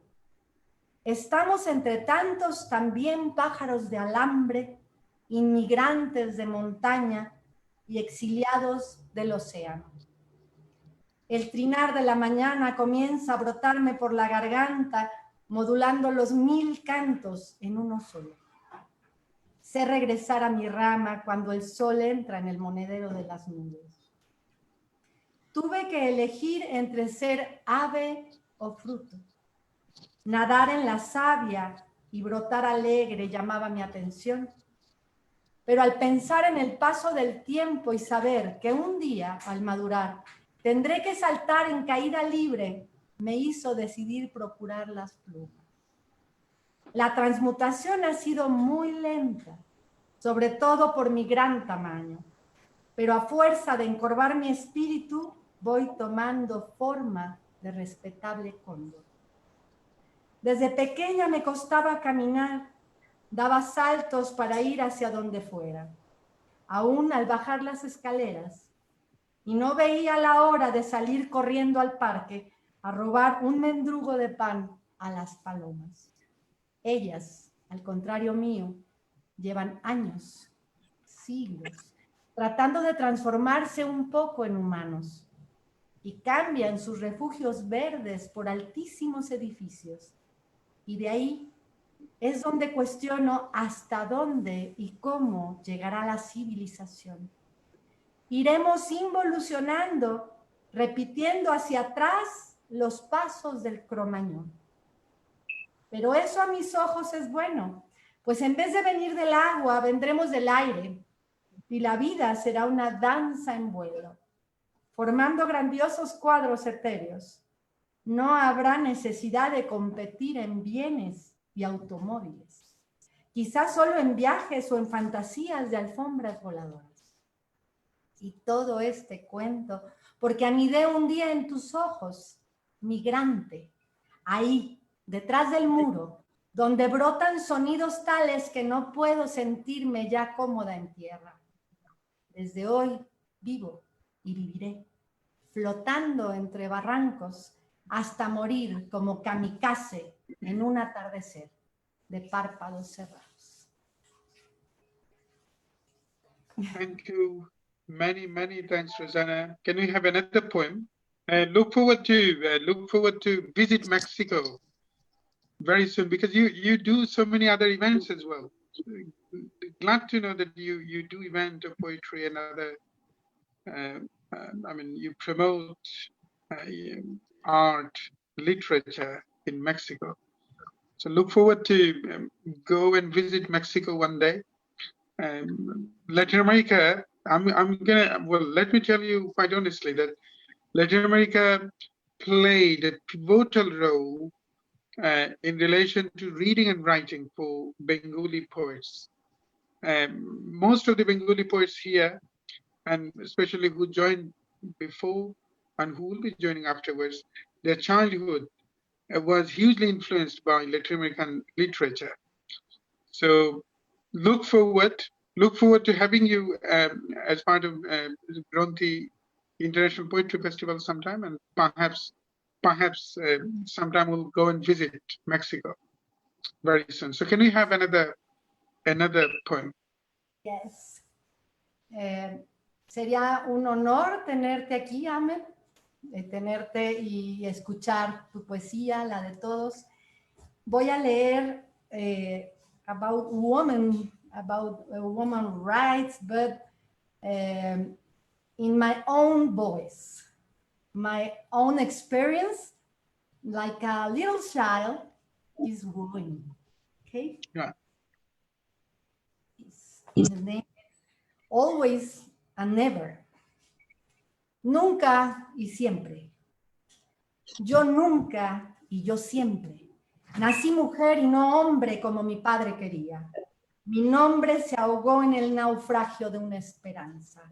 Estamos entre tantos también pájaros de alambre, inmigrantes de montaña y exiliados del océano. El trinar de la mañana comienza a brotarme por la garganta, modulando los 1000 cantos en uno solo. Sé regresar a mi rama cuando el sol entra en el monedero de las nubes. Tuve que elegir entre ser ave o fruto, nadar en la savia y brotar alegre llamaba mi atención. Pero al pensar en el paso del tiempo y saber que un día, al madurar, tendré que saltar en caída libre, me hizo decidir procurar las plumas. La transmutación ha sido muy lenta, sobre todo por mi gran tamaño, pero a fuerza de encorvar mi espíritu, voy tomando forma de respetable cóndor. Desde pequeña me costaba caminar, daba saltos para ir hacia donde fuera, aún al bajar las escaleras, y no veía la hora de salir corriendo al parque a robar un mendrugo de pan a las palomas. Ellas, al contrario mío, llevan años, siglos, tratando de transformarse un poco en humanos, y cambian sus refugios verdes por altísimos edificios. Y de ahí es donde cuestiono hasta dónde y cómo llegará la civilización. Iremos involucionando, repitiendo hacia atrás los pasos del Cromañón. Pero eso a mis ojos es bueno, pues en vez de venir del agua, vendremos del aire, y la vida será una danza en vuelo, formando grandiosos cuadros etéreos. No habrá necesidad de competir en bienes y automóviles, quizás solo en viajes o en fantasías de alfombras voladoras. Y todo este cuento, porque anidé un día en tus ojos, migrante, ahí, detrás del muro, donde brotan sonidos tales que no puedo sentirme ya cómoda en tierra. Desde hoy vivo y viviré, flotando entre barrancos, hasta morir como kamikaze en un atardecer de párpados cerrados. Thank you. Many thanks, Rossana. Can we have another poem? Look forward to visit Mexico very soon, because you do so many other events as well. Glad to know that you do event of poetry and other. I mean, you promote art, literature in Mexico. So look forward to go and visit Mexico one day. Latin America, let me tell you quite honestly that Latin America played a pivotal role in relation to reading and writing for Bengali poets. Most of the Bengali poets here, and especially who joined before and who will be joining afterwards, their childhood was hugely influenced by Latin American literature. So look forward to having you as part of Gronthee International Poetry Festival sometime, and perhaps sometime we'll go and visit Mexico very soon. So can we have another poem? Yes. Sería un honor tenerte aquí, Ahmed, tenerte y escuchar tu poesía, la de todos. Voy a leer about a woman rights, but in my own voice, my own experience, like a little child is growing. Okay? Yeah. In the name, always and never. Nunca y siempre. Yo nunca y yo siempre. Nací mujer y no hombre como mi padre quería. Mi nombre se ahogó en el naufragio de una esperanza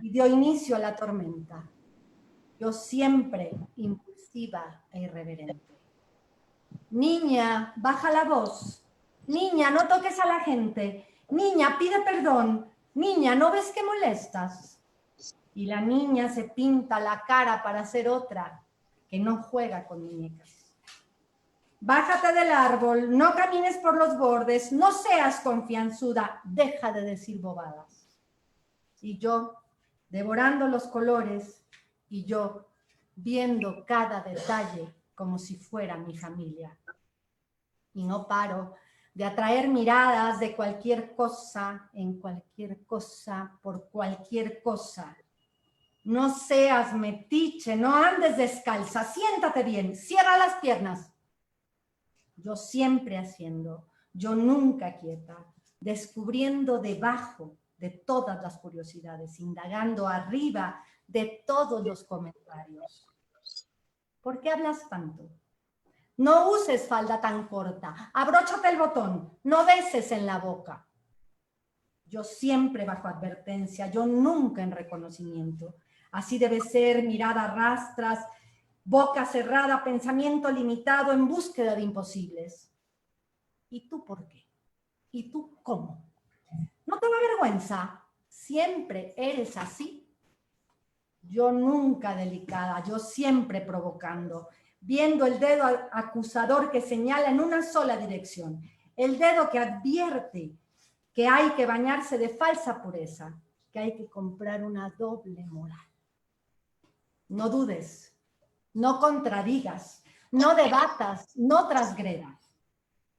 y dio inicio a la tormenta. Yo siempre impulsiva e irreverente. Niña, baja la voz. Niña, no toques a la gente. Niña, pide perdón. Niña, ¿no ves que molestas? Y la niña se pinta la cara para ser otra que no juega con muñecas. Bájate del árbol, no camines por los bordes, no seas confianzuda, deja de decir bobadas. Y yo, devorando los colores, y yo, viendo cada detalle como si fuera mi familia. Y no paro de atraer miradas de cualquier cosa, en cualquier cosa, por cualquier cosa. No seas metiche, no andes descalza, siéntate bien, cierra las piernas. Yo siempre haciendo, yo nunca quieta, descubriendo debajo de todas las curiosidades, indagando arriba de todos los comentarios. ¿Por qué hablas tanto? No uses falda tan corta, abróchate el botón, no beses en la boca. Yo siempre bajo advertencia, yo nunca en reconocimiento. Así debe ser, mirada a rastras, boca cerrada, pensamiento limitado en búsqueda de imposibles. ¿Y tú por qué? ¿Y tú cómo? ¿No te da vergüenza? ¿Siempre eres así? Yo nunca delicada, yo siempre provocando, viendo el dedo acusador que señala en una sola dirección, el dedo que advierte que hay que bañarse de falsa pureza, que hay que comprar una doble moral. No dudes, no contradigas, no debatas, no transgredas.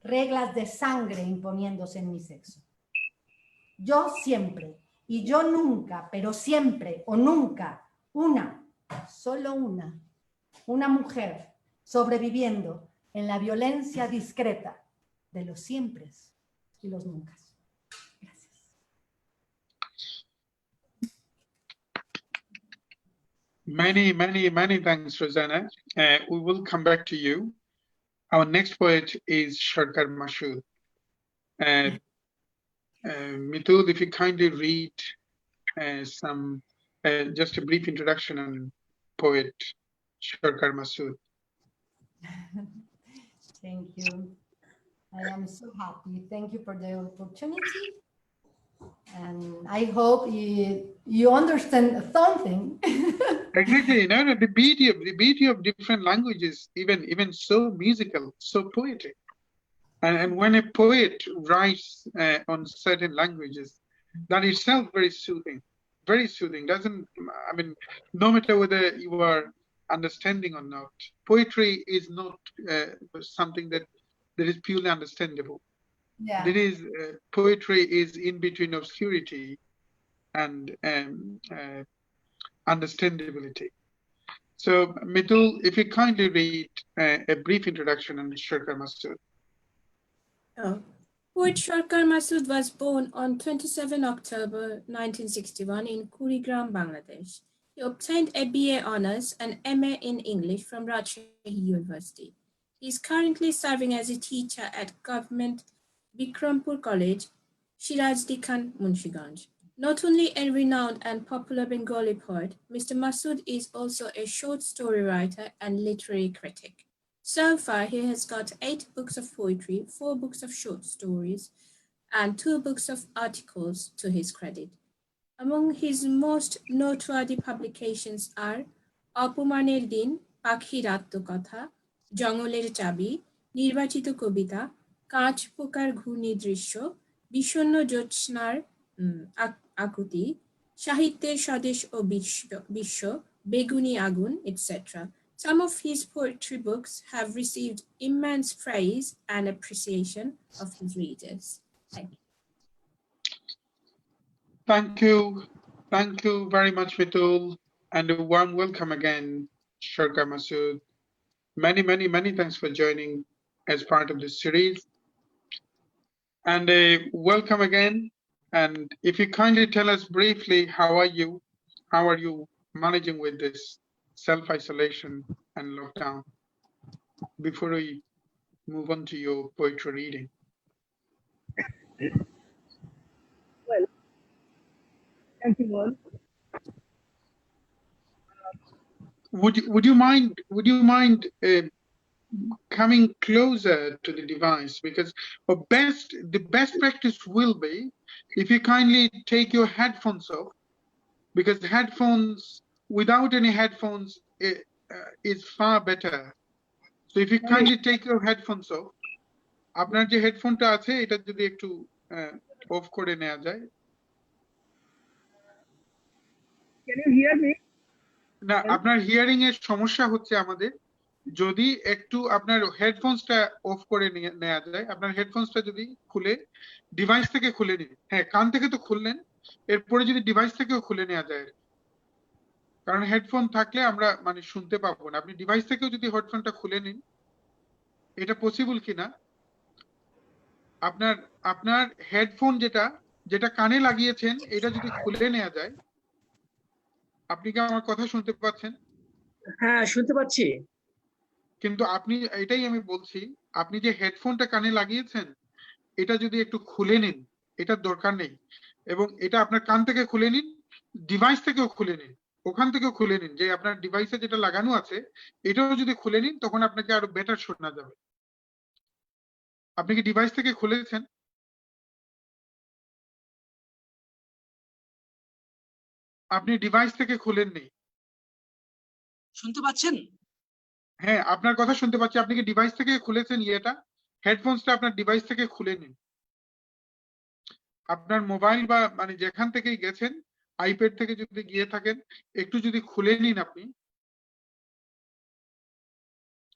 Reglas de sangre imponiéndose en mi sexo. Yo siempre, y yo nunca, pero siempre o nunca, solo una mujer sobreviviendo en la violencia discreta de los siempres y los nunca. Gracias. Many thanks, Rossana. We will come back to you. Our next poet is Shirkar Masood. Mitul, if you kindly read just a brief introduction on poet Shirkar Masood. Thank you. I am so happy. Thank you for the opportunity. And I hope you understand something. Exactly, no, the beauty of different languages, even so musical, so poetic. And when a poet writes on certain languages, that itself very soothing, doesn't, I mean, no matter whether you are understanding or not, poetry is not something that is purely understandable. Yeah. There is, poetry is in between obscurity and understandability. So Mitul, if you kindly read a brief introduction on Shirkar Masood. Poet Shirkar Masood was born on 27 October 1961 in Kurigram, Bangladesh. He obtained a BA Honours and MA in English from Rajshahi University. He is currently serving as a teacher at Government Bikrampur College, Sirajdikan, Munshiganj. Not only a renowned and popular Bengali poet, Mr. Masud is also a short story writer and literary critic. So far, he has got 8 books of poetry, 4 books of short stories, and 2 books of articles to his credit. Among his most noteworthy publications are Apumaner Din, Pakhir Atmokatha, Jongoler Chabi, Nirbachito Kobita, Kaach Pokar Ghurni Drisho, Bishonno Jyotsnar Akuti, Sahityer Swadesh o Bisho, Beguni Agun, etc. Some of his poetry books have received immense praise and appreciation of his readers. Thank you. Thank you very much, Mitul, and a warm welcome again, Shirkar Masood. Many thanks for joining as part of this series. And welcome again. And if you kindly tell us briefly, how are you managing with this self-isolation and lockdown before we move on to your poetry reading? Well, thank you all. Would you mind coming closer to the device, because the best practice will be if you kindly take your headphones off, because headphones, without any headphones, is far better. So if you kindly take your headphones off, আপনার যে হেডফোনটা আছে এটা যদি একটু of করে নেওয়া যায়। Can you hear me? না, আপনার হিয়ারিং এর সমস্যা হচ্ছে আমাদের। যদি একটু আপনার হেডফোনসটা অফ করে নেওয়া যায়, আপনার হেডফোনসটা যদি খুলে ডিভাইস থেকে খুলে নিন। হ্যাঁ, কান থেকে তো খুললেন, এরপরে যদি ডিভাইস থেকেও খুলে নেওয়া যায়, কারণ হেডফোন থাকলে আমরা মানে শুনতে পাবো না। আপনি ডিভাইস থেকেও যদি হেডফোনটা খুলে নিন, এটা পসিবল কিনা? আপনার আপনার হেডফোন যেটা যেটা কানে লাগিয়েছেন এটা যদি খুলে নেওয়া যায়। আপনি কি আমার কথা শুনতে পাচ্ছেন? হ্যাঁ, শুনতে পাচ্ছি। কিন্তু আপনি, এটাই আমি বলছি, আপনি যে হেডফোনটা কানে লাগিয়েছেন এটা যদি একটু খুলে নিন, এটার দরকার নেই, এবং এটা আপনার কান থেকে খুলে নিন, ডিভাইস থেকেও খুলে নিন, ওখান থেকেও খুলে নিন, যে আপনার ডিভাইসে যেটা লাগানো আছে এটাও যদি খুলে নিন তখন আপনাকে আরো বেটার শোনা যাবে। আপনি কি ডিভাইস থেকে খুলেছেন? আপনি ডিভাইস থেকে খুলেননি। শুনতে পাচ্ছেন? হ্যাঁ, আপনার কথা শুনতে পাচ্ছি। আপনি কি ডিভাইস থেকে খুলেছেন ইয়েটা? হেডফোনসটা আপনার ডিভাইস থেকে খুলে নিন। আপনার মোবাইল বা মানে যেখান থেকেই গেছেন, আইপ্যাড থেকে যদি গিয়ে থাকেন, একটু যদি খুলে নিন আপনি।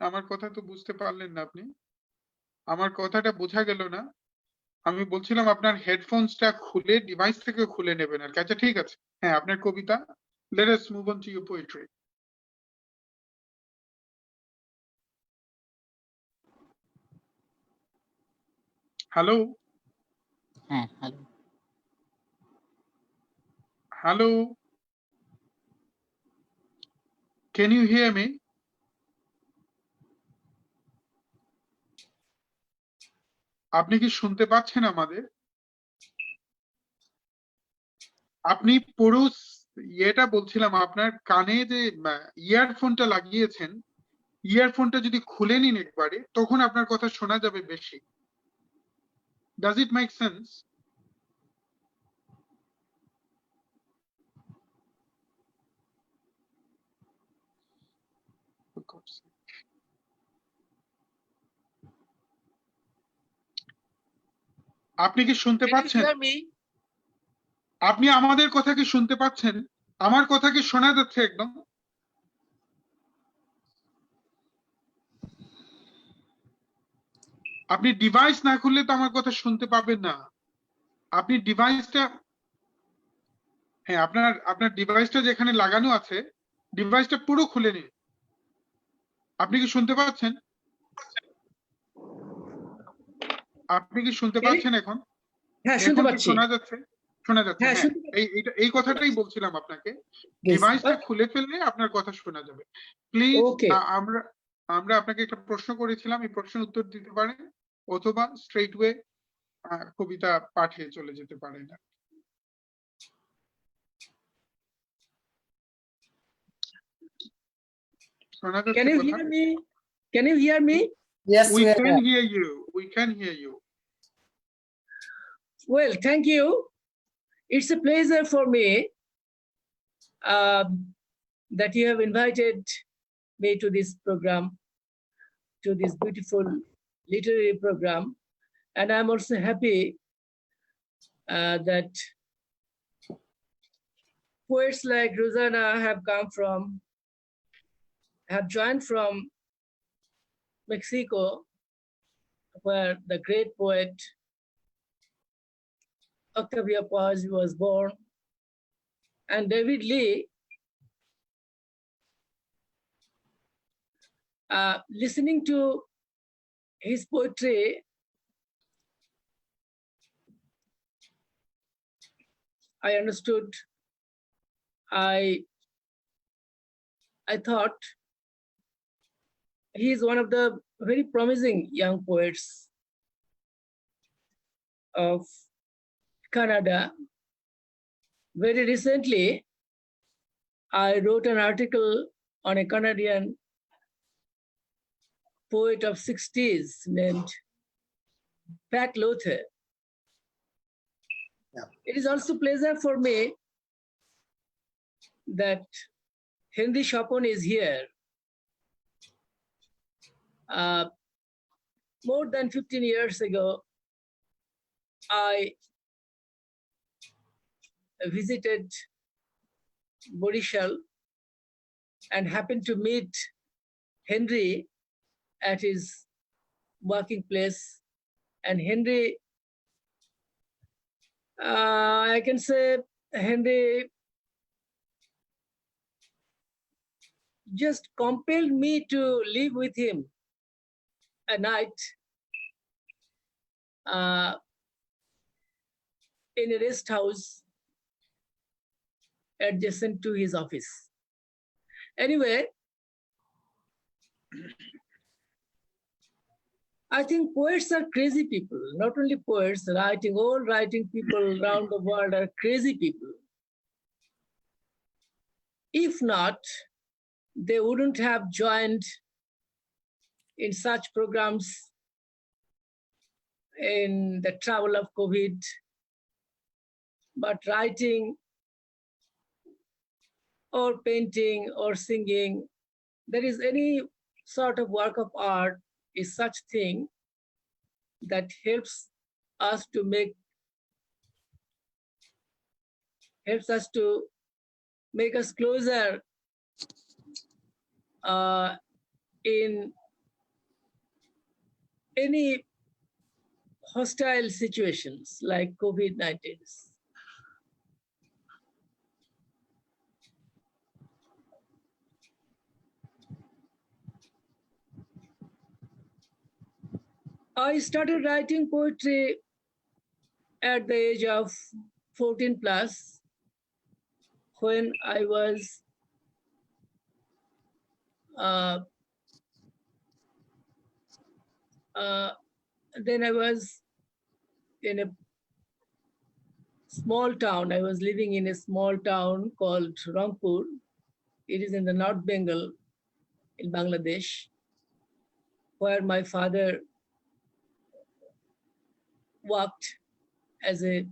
আমার কথা তো বুঝতে পারলেন না আপনি। আমার কথাটা বোঝা গেল না। আমি বলছিলাম আপনার হেডফোনসটা খুলে ডিভাইস থেকে খুলে নেবেন আর কি। আচ্ছা ঠিক আছে। হ্যাঁ, আপনার কবিতা। Let us move on to your poetry. Hello, হ্যাঁ, hello. hello. Can you hear me? আপনি কি শুনতে পাচ্ছেন আমাদের? আপনি পুরো ইয়েটা বলছিলাম, আপনার কানে যে ইয়ারফোনটা লাগিয়েছেন, ইয়ারফোনটা যদি খুলে নিন একবারে, তখন আপনার কথা শোনা যাবে বেশি। Does it make sense? আপনি কি শুনতে পাচ্ছেন? আপনি আমাদের কথা কি শুনতে পাচ্ছেন? আমার কথা কি শোনা যাচ্ছে একদম? আপনি ডিভাইস না খুললে তো আমার কথা শুনতে পাবেন না। আপনি ডিভাইসটা, হ্যাঁ, আপনার ডিভাইসটা যেখানে লাগানো আছে ডিভাইসটা পুরো খুলে নিন। আপনি কি শুনতে পাচ্ছেন? আপনি কি শুনতে পাচ্ছেন এখন? হ্যাঁ, শুনতে এখন কি পাচ্ছি। শোনা যাচ্ছে? শোনা যাচ্ছে, হ্যাঁ, হ্যাঁ। শুনতে পাচ্ছি। এই কথাটাই বলছিলাম আপনাকে। Yes. ডিভাইসটা খুলে ফেললে আপনার কথা শোনা যাবে। প্লিজ, ওকে। আমরা আপনাকে একটা প্রশ্ন করেছিলাম, এই প্রশ্নের উত্তর দিতে পারেন, অথবা স্ট্রেট ওয়ে কবিতা পাঠে চলে যেতে পারেন। শোনা Can যাচ্ছে you কথা? hear me? Can you hear me? Yes, We we can are. hear you. We can hear you. Well, thank you. It's a pleasure for me that you have invited me to this program, to this beautiful literary program. And I'm also happy that poets like Rossana have joined from Mexico, where the great poet Octavio Paz was born, and David Lee, listening to his poetry, I understood, I thought he is one of the very promising young poets of Canada. Very recently, I wrote an article on a Canadian poet of 60s named Pat Lothe. Yeah. It is also a pleasure for me that Henry Schopfen is here. More than 15 years ago, I visited Borishal and happened to meet Henry at his working place. And Henry, I can say Henry just compelled me to live with him a night. in a rest house adjacent to his office. Anyway, I think poets are crazy people. Not only poets, all writing people around the world are crazy people. If not, they wouldn't have joined in such programs in the trouble of COVID, but writing or painting or singing, there is any sort of work of art is such thing that helps us to make us closer in any hostile situations like COVID-19. I started writing poetry at the age of 14 plus, when I was then I was in a small town. I was living in a small town called Rangpur. It is in the North Bengal in Bangladesh, where my father worked as a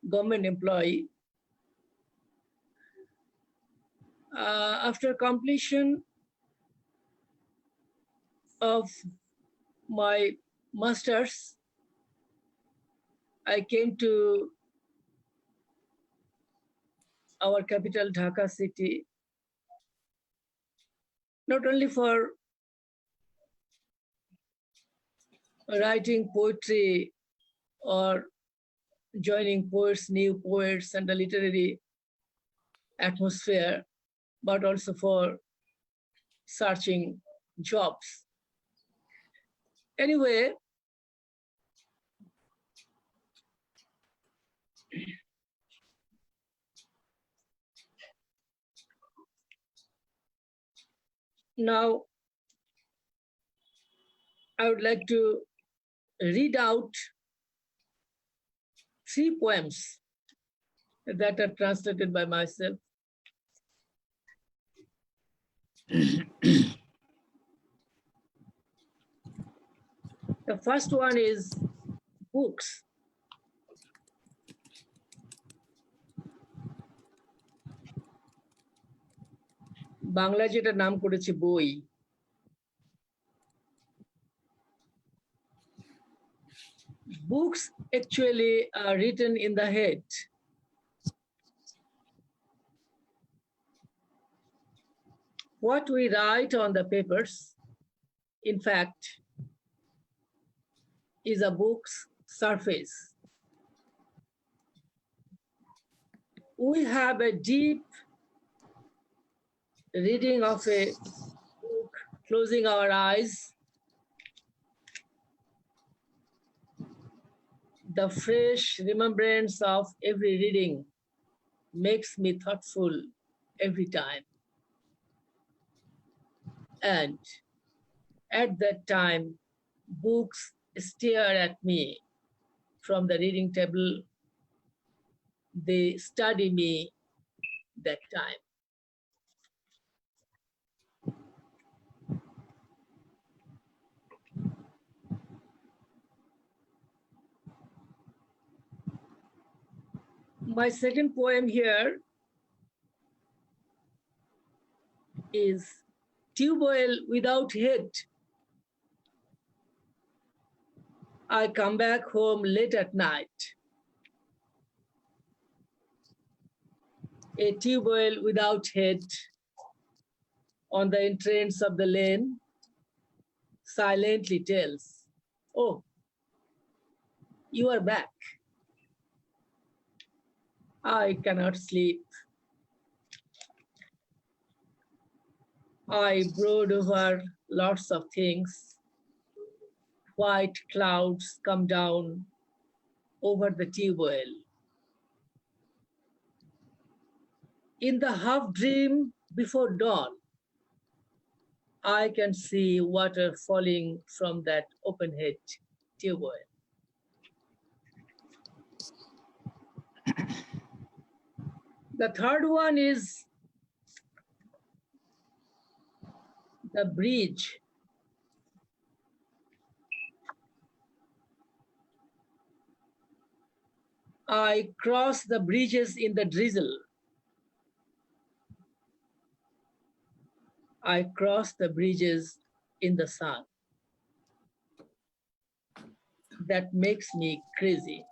government employee. After completion of my master's, I came to our capital, Dhaka city, not only for writing poetry or joining poets, new poets and the literary atmosphere, but also for searching jobs. Anyway, now I would like to read out 3 poems that are translated by myself. The first one is books. Bangla যেটা নাম করেছে বই। Books actually are written in the head. What we write on the papers, in fact, is a book's surface. We have a deep reading of a book, closing our eyes. The fresh remembrance of every reading makes me thoughtful every time. And at that time, books stare at me from the reading table. They study me that time. My second poem here is Tubewell Without Head. I come back home late at night. A tubewell without head on the entrance of the lane silently tells, "Oh, you are back." I cannot sleep. I brood over lots of things. white clouds come down over the tubewell. In the half dream before dawn, I can see water falling from that open-head tubewell. The third one is the bridge. I cross the bridges in the drizzle. I cross the bridges in the sun. That makes me crazy.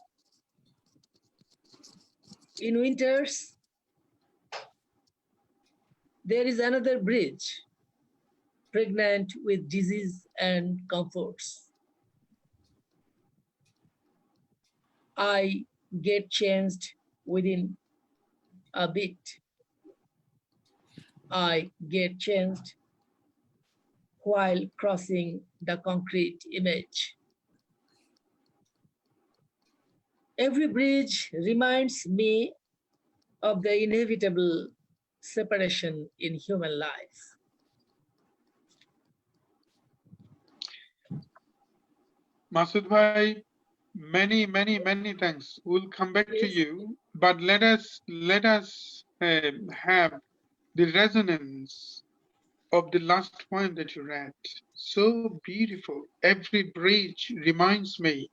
In winters, there is another bridge, pregnant with disease and comforts. I get changed within a bit. I get changed while crossing the concrete image. Every bridge reminds me of the inevitable separation in human life. Masud bhai, many thanks. We'll come back to you, but let us have the resonance of the last poem that you read. So beautiful. Every bridge reminds me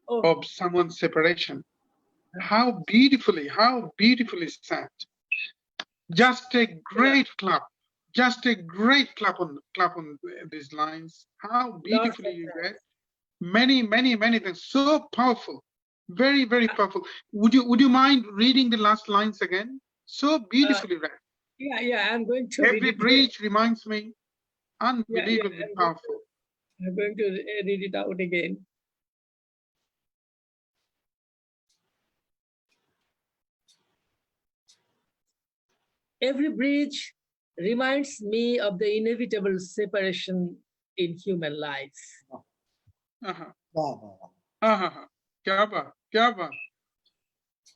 of someone's separation. How beautifully said. Just a great clap. Just a great clap on these lines. How beautifully you read. Many things. So powerful. Very powerful. Would you mind reading the last lines again? So beautifully read. Yeah, I'm going to Every bridge reminds me. Unbelievably powerful. I'm going to read it out again. Every bridge reminds me of the inevitable separation in human life. Kya baat.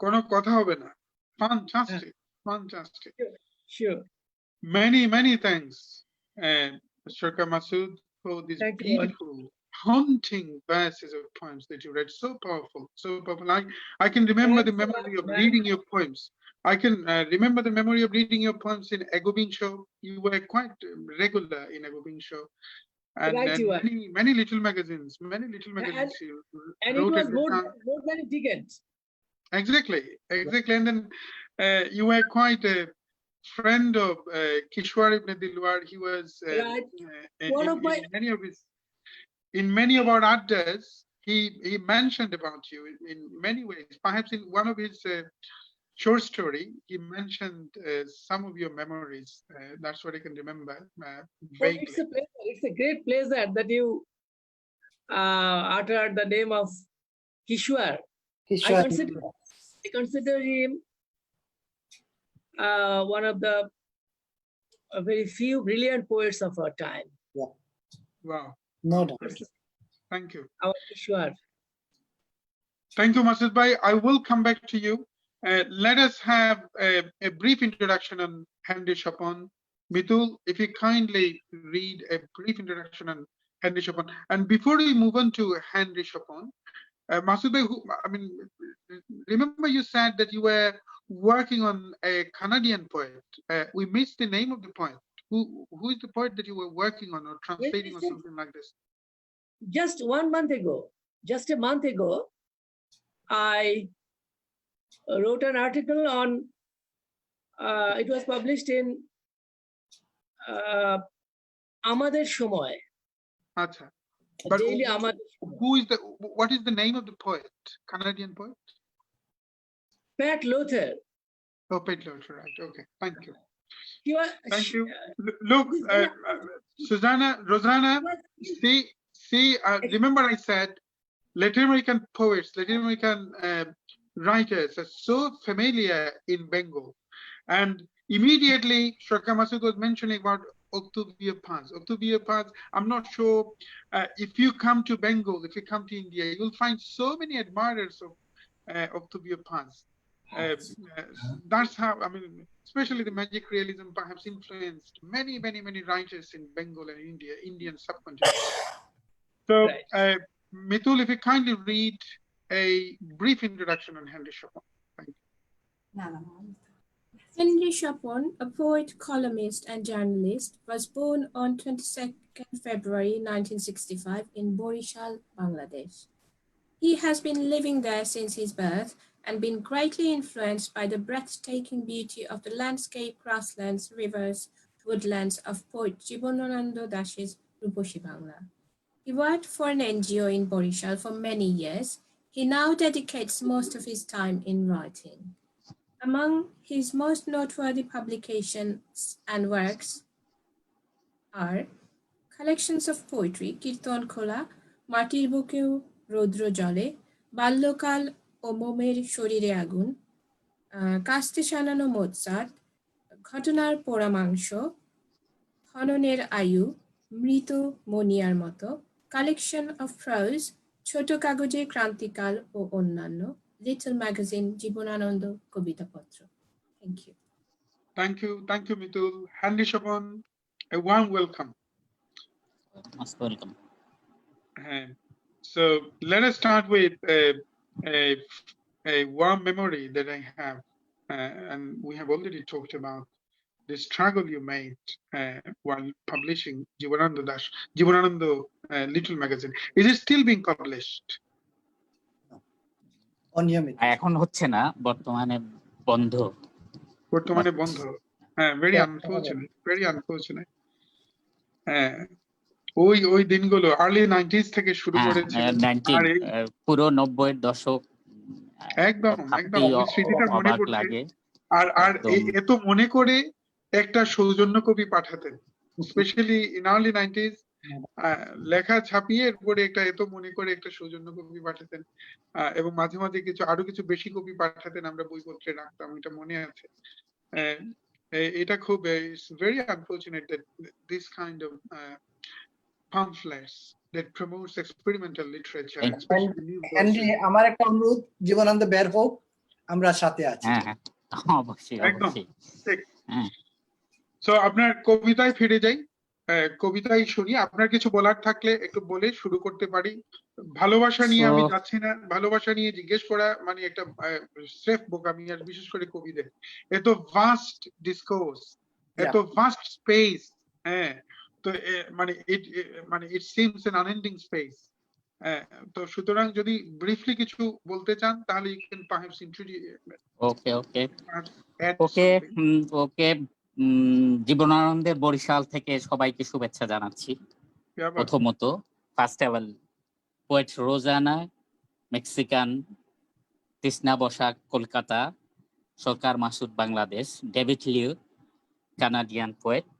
Kono kotha hobe na. Fantastic. Sure. Many thanks, Shirkar Masood, for these beautiful, haunting verses of poems that you read. So powerful. I can remember the memory of reading your poems. I can remember the memory of reading your poems in Egobin Show. You were quite regular in Egobin Show. And, right, many little magazines. You and wrote it was more than a decade. Exactly. And then you were quite a friend of Kishwar ibn Dilwar. He was in many of our adders. He mentioned about you in many ways. Perhaps in one of his short story, he mentioned some of your memories. That's what I can remember. It's a pleasure. It's a great pleasure that you uttered the name of Kishwar. I consider him one of the very few brilliant poets of our time. Yeah. Wow. No doubt. Thank you. Our Kishwar. Thank you, Masud bhai. I will come back to you. Let us have a brief introduction on Henry Schopfen. Mitul, if you kindly read a brief introduction on Henry Schopfen. And before we move on to Henry Schopfen, Masud bhai, remember you said that you were working on a Canadian poet. We missed the name of the poet. Who is the poet that you were working on or translating or something like this? Just a month ago, I wrote an article on, it was published in Amader Shomoy. Acha. But Daily Amader. What is the name of the poet, Canadian poet? Pat Luther. Oh, Pat Luther, right. Okay, thank you. Thank you. Look, Rosanna, see, remember I said Latin American poets, Latin American writers are so familiar in Bengal. And immediately, Shirkar Masood was mentioning about Octavia Paz. Octavia Paz, I'm not sure if you come to Bengal, if you come to India, you'll find so many admirers of Octavia Paz. That's how, I mean, especially the magic realism perhaps influenced many writers in Bengal and India, Indian subcontinent. So, Right. Mitul, if you kindly read a brief introduction on Henry Chopin. Thank you. Henry Chopin, a poet, columnist, and journalist, was born on 22nd February 1965 in Borishal, Bangladesh. He has been living there since his birth and been greatly influenced by the breathtaking beauty of the landscape, grasslands, rivers, woodlands of poet Jibanananda Das's Ruposhi Bangla. He worked for an NGO in Borishal for many years. He now dedicates most of his time in writing. Among his most noteworthy publications and works are collections of poetry, Kirtan Khola, Matir Bukeও Rodro Jole, Ballokal ও মোমের শরীরে আগুন, কাস্তে সানানো Mozart, ঘটনার পোড়া মাংস, হননের আয়ু, মৃত Monier মতো, কালেকশন অফ প্রোজ, ছোট কাগজে ক্রান্তিকাল ও অন্যান্য, little magazine Jibanananda Kabitapatra. Thank you. Thank you, Mitul. Henry Chopin, a warm welcome. Most welcome. So let us start with a warm memory that I have, and we have already talked about the struggle you made while publishing Jibanananda Little Magazine. Is it still being published? অনিয়মিত এখন হচ্ছে না, বর্তমানে বন্ধ। বর্তমানে বন্ধ। Very unfortunate, very unfortunate. ওই দিনগুলো early 90s থেকে শুরু করেছিলেন, আর পুরো 90-এর দশক একদম ওই স্মৃতিটা মনে পড়ছে। আর এত মনে করে একটা সৌজন্য কবি পাঠাতেন, স্পেশালি ইন আর্লি 90s, লেখা ছাপিয়ে এরপরে এত মনে করে একটা সৌজন্য কবি পাঠাতেন, এবং মাঝে মাঝে আরো কিছু বেশি কবি পাঠাতেন, আমরা বইপত্রে রাখতাম, এটা মনে আছে। এটা খুব very unfortunate that this kind of pamphlets that promotes experimental literature, especially new Henry, আমার একটা অনুরোধ, জীবনানন্দ বের হোক, আমরা সাথে আছি। হ্যাঁ, অবশ্যই অবশ্যই। সো আপনার কবিতায় ফিরে যাই, কবিতায় শুনি। আপনার কিছু বলার থাকলে একটু বলে শুরু করতে পারি। ভালোবাসা নিয়ে আমি যাচ্ছি না, ভালোবাসা নিয়ে জিজ্ঞেস করা মানে একটা সেফ বুক, আমি আর বিশেষ করে কবিদের এত ভাস্ট ডিসকোর্স, এত ভাস্ট স্পেস, হ্যাঁ, তো মানে it seems an unending space. তো সুতরাং যদি ব্রিফলি কিছু বলতে চান তাহলে you can perhaps introduce. Okay, জীবনানন্দের বরিশাল থেকে সবাইকে শুভেচ্ছা জানাচ্ছি। প্রথমত first of all poet Rosana Mexican, Trishna Basak Kolkata, Sarkar Masud Bangladesh, David Leo Canadian poet,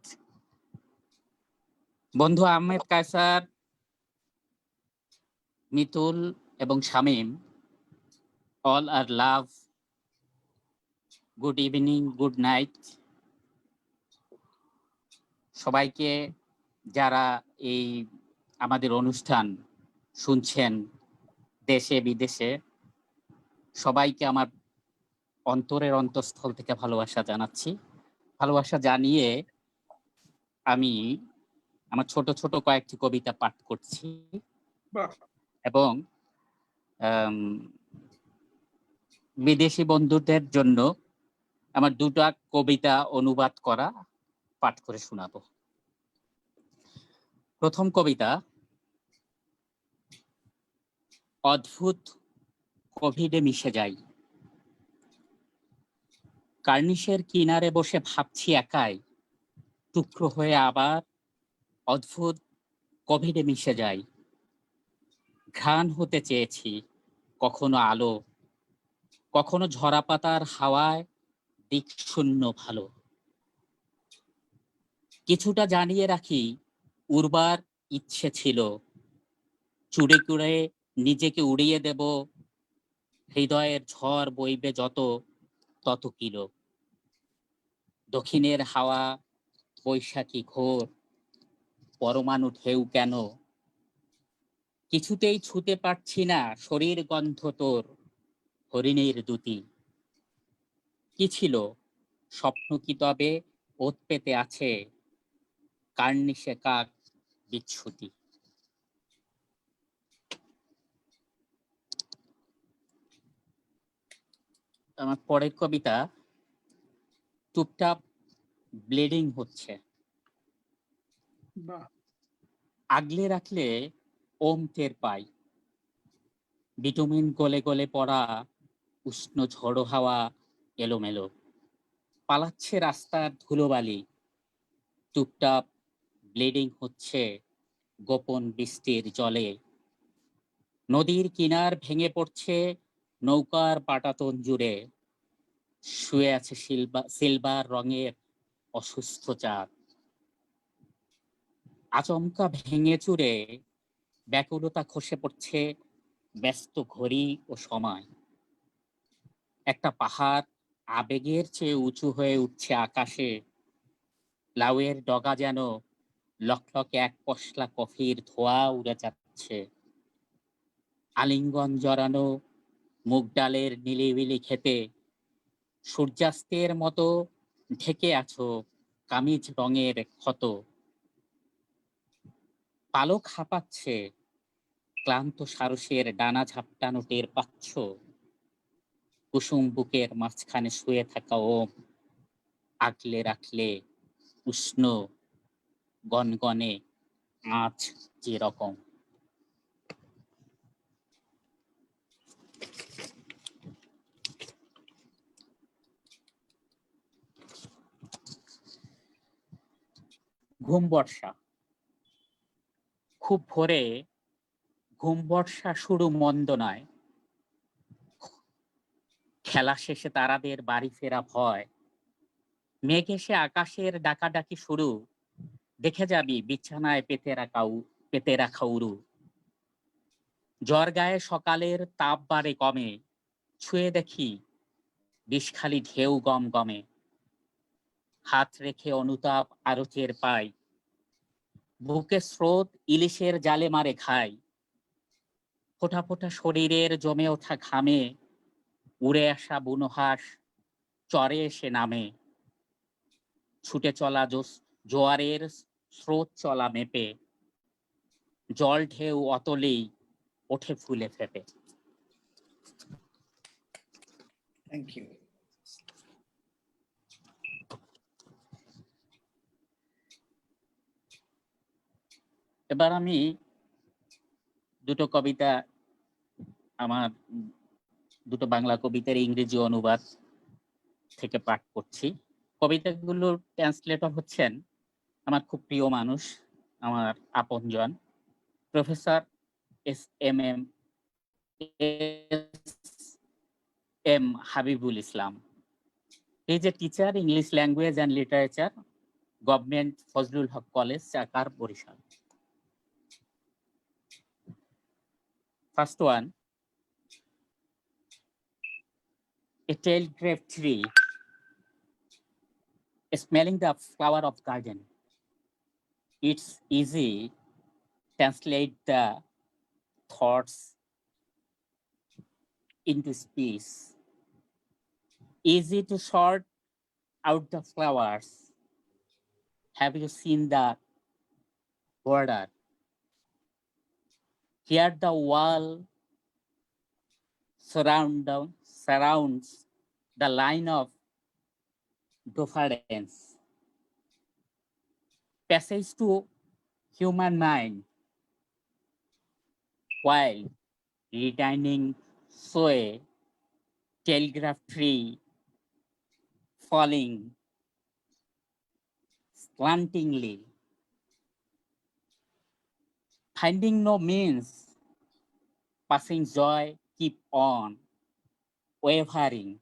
বন্ধু আহমেদ কায়সার, মিতুল এবং Shamim, all our love, good evening, good night. সবাইকে যারা এই আমাদের অনুষ্ঠান শুনছেন দেশে বিদেশে, সবাইকে আমার অন্তরের অন্তঃস্থল থেকে ভালোবাসা জানাচ্ছি। ভালোবাসা জানিয়ে আমি আমার ছোট ছোট কয়েকটি কবিতা পাঠ করছি, এবং বিদেশি বন্ধুদের জন্য আমার দুটা কবিতা অনুবাদ করা পাঠ করে শোনাবো। প্রথম কবিতা, অদ্ভুত কোভিডে মিশে যাই, কার্নিশের কিনারে বসে ভাবছি একাই, টুকরো হয়ে আবার অদ্ভুত কোভিডে মিশে যাই। ঘ্রাণ হতে চেয়েছি, কখনো আলো, কখনো ঝরা পাতার হাওয়ায় দিক শূন্য ভালো। কিছুটা জানিয়ে রাখি, উড়বার ইচ্ছে ছিল, চুড়ে কুড়ে নিজেকে উড়িয়ে দেব, হৃদয়ের ঝড় বইবে যত তত কিলো। দক্ষিণের হাওয়া বৈশাখী ঘোর পরমাণু ঢেউ কেন কিছুতেই ছুতে পারছি না শরীর গন্ধ তোর হরিণের দুটি কি ছিল স্বপ্ন কি তবে ওত পেতে আছে কার্নিশে কাক বিচ্ছুতি আমার পরের কবিতা টুপটাপ ব্লিডিং হচ্ছে আগলে রাখলে ওম টের পাই ভিটামিন গলে গলে পড়া উষ্ণ ঝড়ো হাওয়া এলোমেলো পালাচ্ছে রাস্তার ধুলোবালি টুপটাপ ব্লিডিং হচ্ছে গোপন বৃষ্টির জলে নদীর কিনার ভেঙে পড়ছে নৌকার পাটাতন জুড়ে শুয়ে আছে সিলভার রঙের অসুস্থ চাঁদ আচমকা ভেঙে চুরে ব্যাকুলতা খসে পড়ছে ব্যস্ত ঘড়ি ও সময় একটা পাহাড় আবেগের চেয়ে উঁচু হয়ে উঠছে আকাশে লাউয়ের ডগা যেন লকলক এক পশলা কফির ধোয়া উড়ে যাচ্ছে আলিঙ্গন জড়ানো মুগ ডালের নিলিবিলি খেতে সূর্যাস্তের মতো ঢেকে আছো কামিজ রঙের ক্ষত পালক হাঁপাচ্ছে ক্লান্ত সারসের ডানা ঝাপটানো টের পাচ্ছ কুসুম বুকের মাঝখানে শুয়ে থাকা ওম আগলে রাখলে উষ্ণ গনগনে আঁচ যেরকম ঘুম বর্ষা খুব ভোরে ঘুম বর্ষা শুরু মন্দ নয় খেলা শেষে তারাদের বাড়ি ফেরা ভয় মেঘ এসে আকাশের ডাকাডাকি শুরু দেখে যাবি বিছানায় পেতে রাখা উরু জ্বর গায়ে সকালের তাপ বাড়ে কমে ছুঁয়ে দেখি বিষখালি ঢেউ গম গমে হাত রেখে অনুতাপ আরো টের পাই বুকে স্রোত ইলিশের জালে মারে খাই ফোঁটা ফোঁটা শরীরের জমে ওঠা ঘামে উড়ে আসা বুনোহাস চরে এসে নামে ছুটে চলা জোয়ারের স্রোত চলা মেপে জল ঢেউ অতলেই ওঠে ফুলে ফেপে থ্যাংক ইউ এবার আমি দুটো কবিতা আমার দুটো বাংলা কবিতার ইংরেজি অনুবাদ থেকে পাঠ করছি কবিতাগুলো ট্রান্সলেটর হচ্ছেন আমার খুব প্রিয় মানুষ আমার আপনজন professor M Habibul Islam he is a teacher English language and literature Government Fazlul Haque College Chakhar Barishal First one, a telegraph tree smelling the flower of garden. It's easy translate the thoughts into speech. Easy to sort out the flowers. Have you seen the border? Here the wall surrounds the line of difference. Passage to human mind while retaining sway, telegraph tree falling slantingly. Finding no means, passing joy keep on wavering.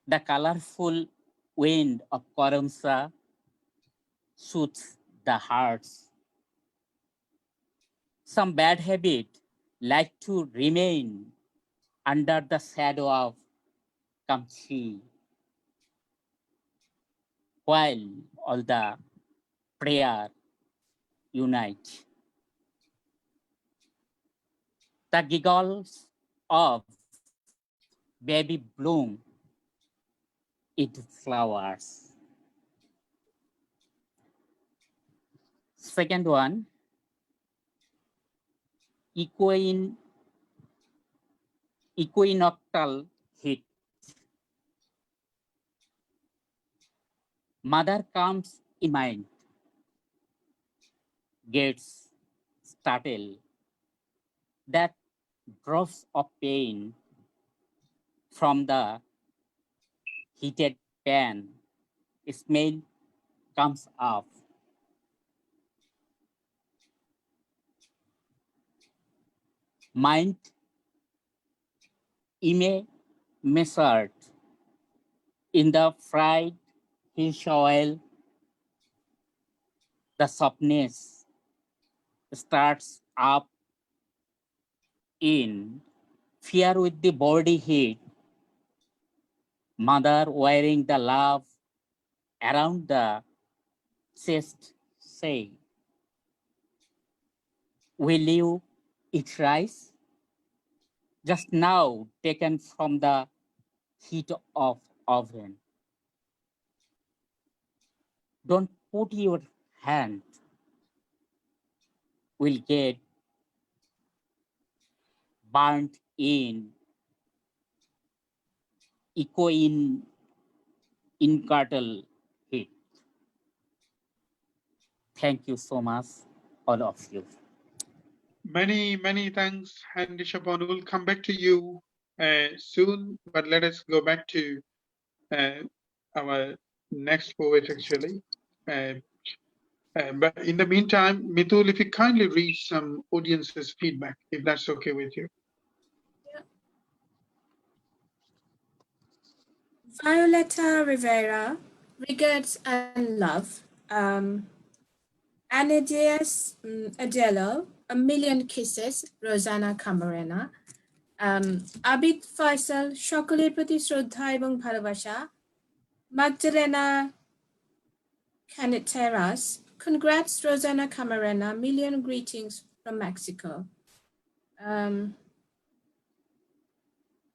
The colorful wind of Karamsa soothes the hearts. Some bad habit like to remain under the shadow of Kamchi. while all the prayer unite. The giggles of baby bloom into flowers. Second one, equinoctial heat. Mother comes in mind, gets startled. That drops of pain from the heated pan, smell comes up. Mind measured in the fried fish oil, the softness starts up in fear with the body heat. Mother wearing the love around the chest say, will you eat rice? Just now taken from the heat of oven. Don't put your hand, will get burnt in incartal heat. Thank you so much, all of you. Many thanks, Handy Shaban. We'll come back to you soon, but let us go back to our next poet, actually. But in the meantime, Mitul, if you kindly read some audience's feedback, if that's okay with you. Violeta Rivera, regards and love. Anadeus Adelo, a million kisses, Rossana Camarona. Abid Faisal, সকলের প্রতি শ্রদ্ধা এবং ভালোবাসা. Magdalena Caneteras, congrats Rossana Camarena, million greetings from Mexico.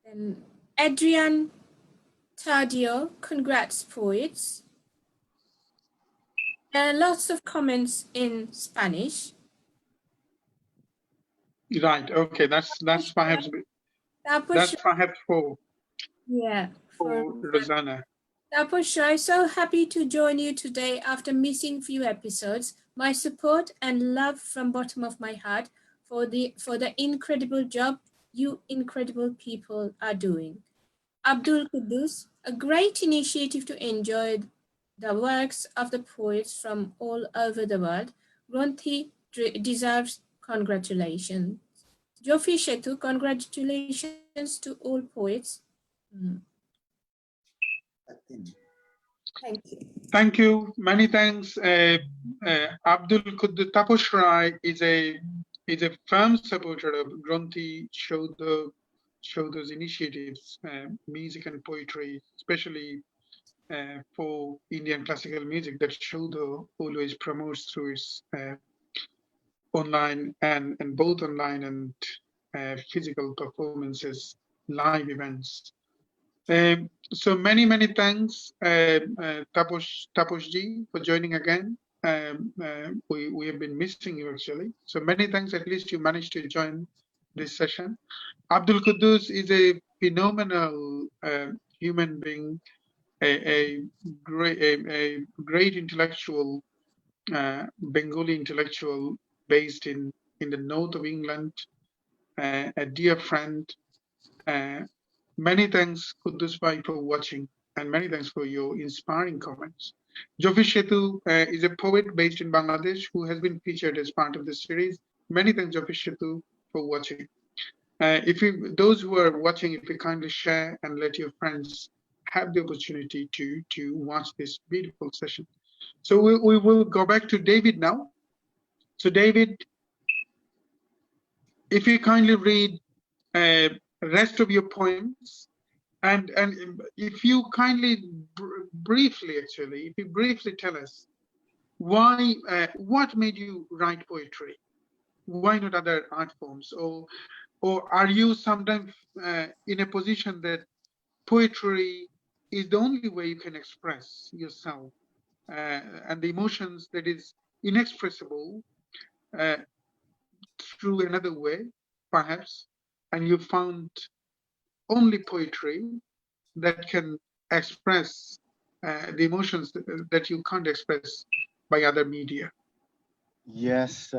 Then Adrian Tadio, congrats poets. There are lots of comments in Spanish. Right. Okay. That's perhaps for Yeah. for Rosanna. Taposh, I'm so happy to join you today after missing few episodes. My support and love from bottom of my heart for the incredible job you incredible people are doing. Abdul Kudus, a great initiative to enjoy the works of the poets from all over the world. Gronthee deserves congratulations. Jofi Shetu, congratulations to all poets. Thank you. Thank you. Many thanks. Abdul Kudus Taposh Rai is a firm supporter of Gronthee show those initiatives, music and poetry, especially for Indian classical music that Shodo always promotes through its online and both online and physical performances, live events. So many thanks, Taposhji, for joining again. We have been missing you actually. So many thanks. At least you managed to join this session. Abdul Kudus is a phenomenal human being, a great intellectual, Bengali intellectual based in the north of England, a dear friend. Many thanks, Kudus Bhai, for watching, and many thanks for your inspiring comments. Jofi Shetu is a poet based in Bangladesh who has been featured as part of this series. Many thanks, Jofi Shetu, for watching. Those who are watching, if you kindly share and let your friends have the opportunity to watch this beautiful session. So we will go back to David now. So David, if you kindly read rest of your poems, And if you kindly briefly tell us why, what made you write poetry? Why not other art forms? Or are you sometimes in a position that poetry is the only way you can express yourself and the emotions that is inexpressible through another way, perhaps, and you found only poetry that can express the emotions that you can't express by other media? Yes,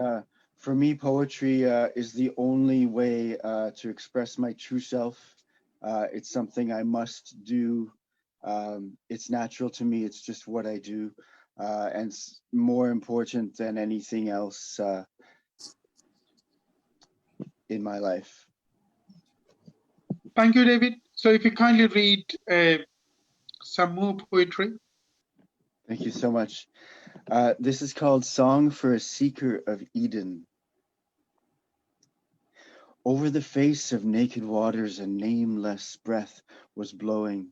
for me, poetry is the only way to express my true self. It's something I must do. It's natural to me. It's just what I do. And it's more important than anything else in my life. Thank you, David. So if you kindly read some more poetry. Thank you so much. This is called Song for a Seeker of Eden. Over the face of naked waters, a nameless breath was blowing.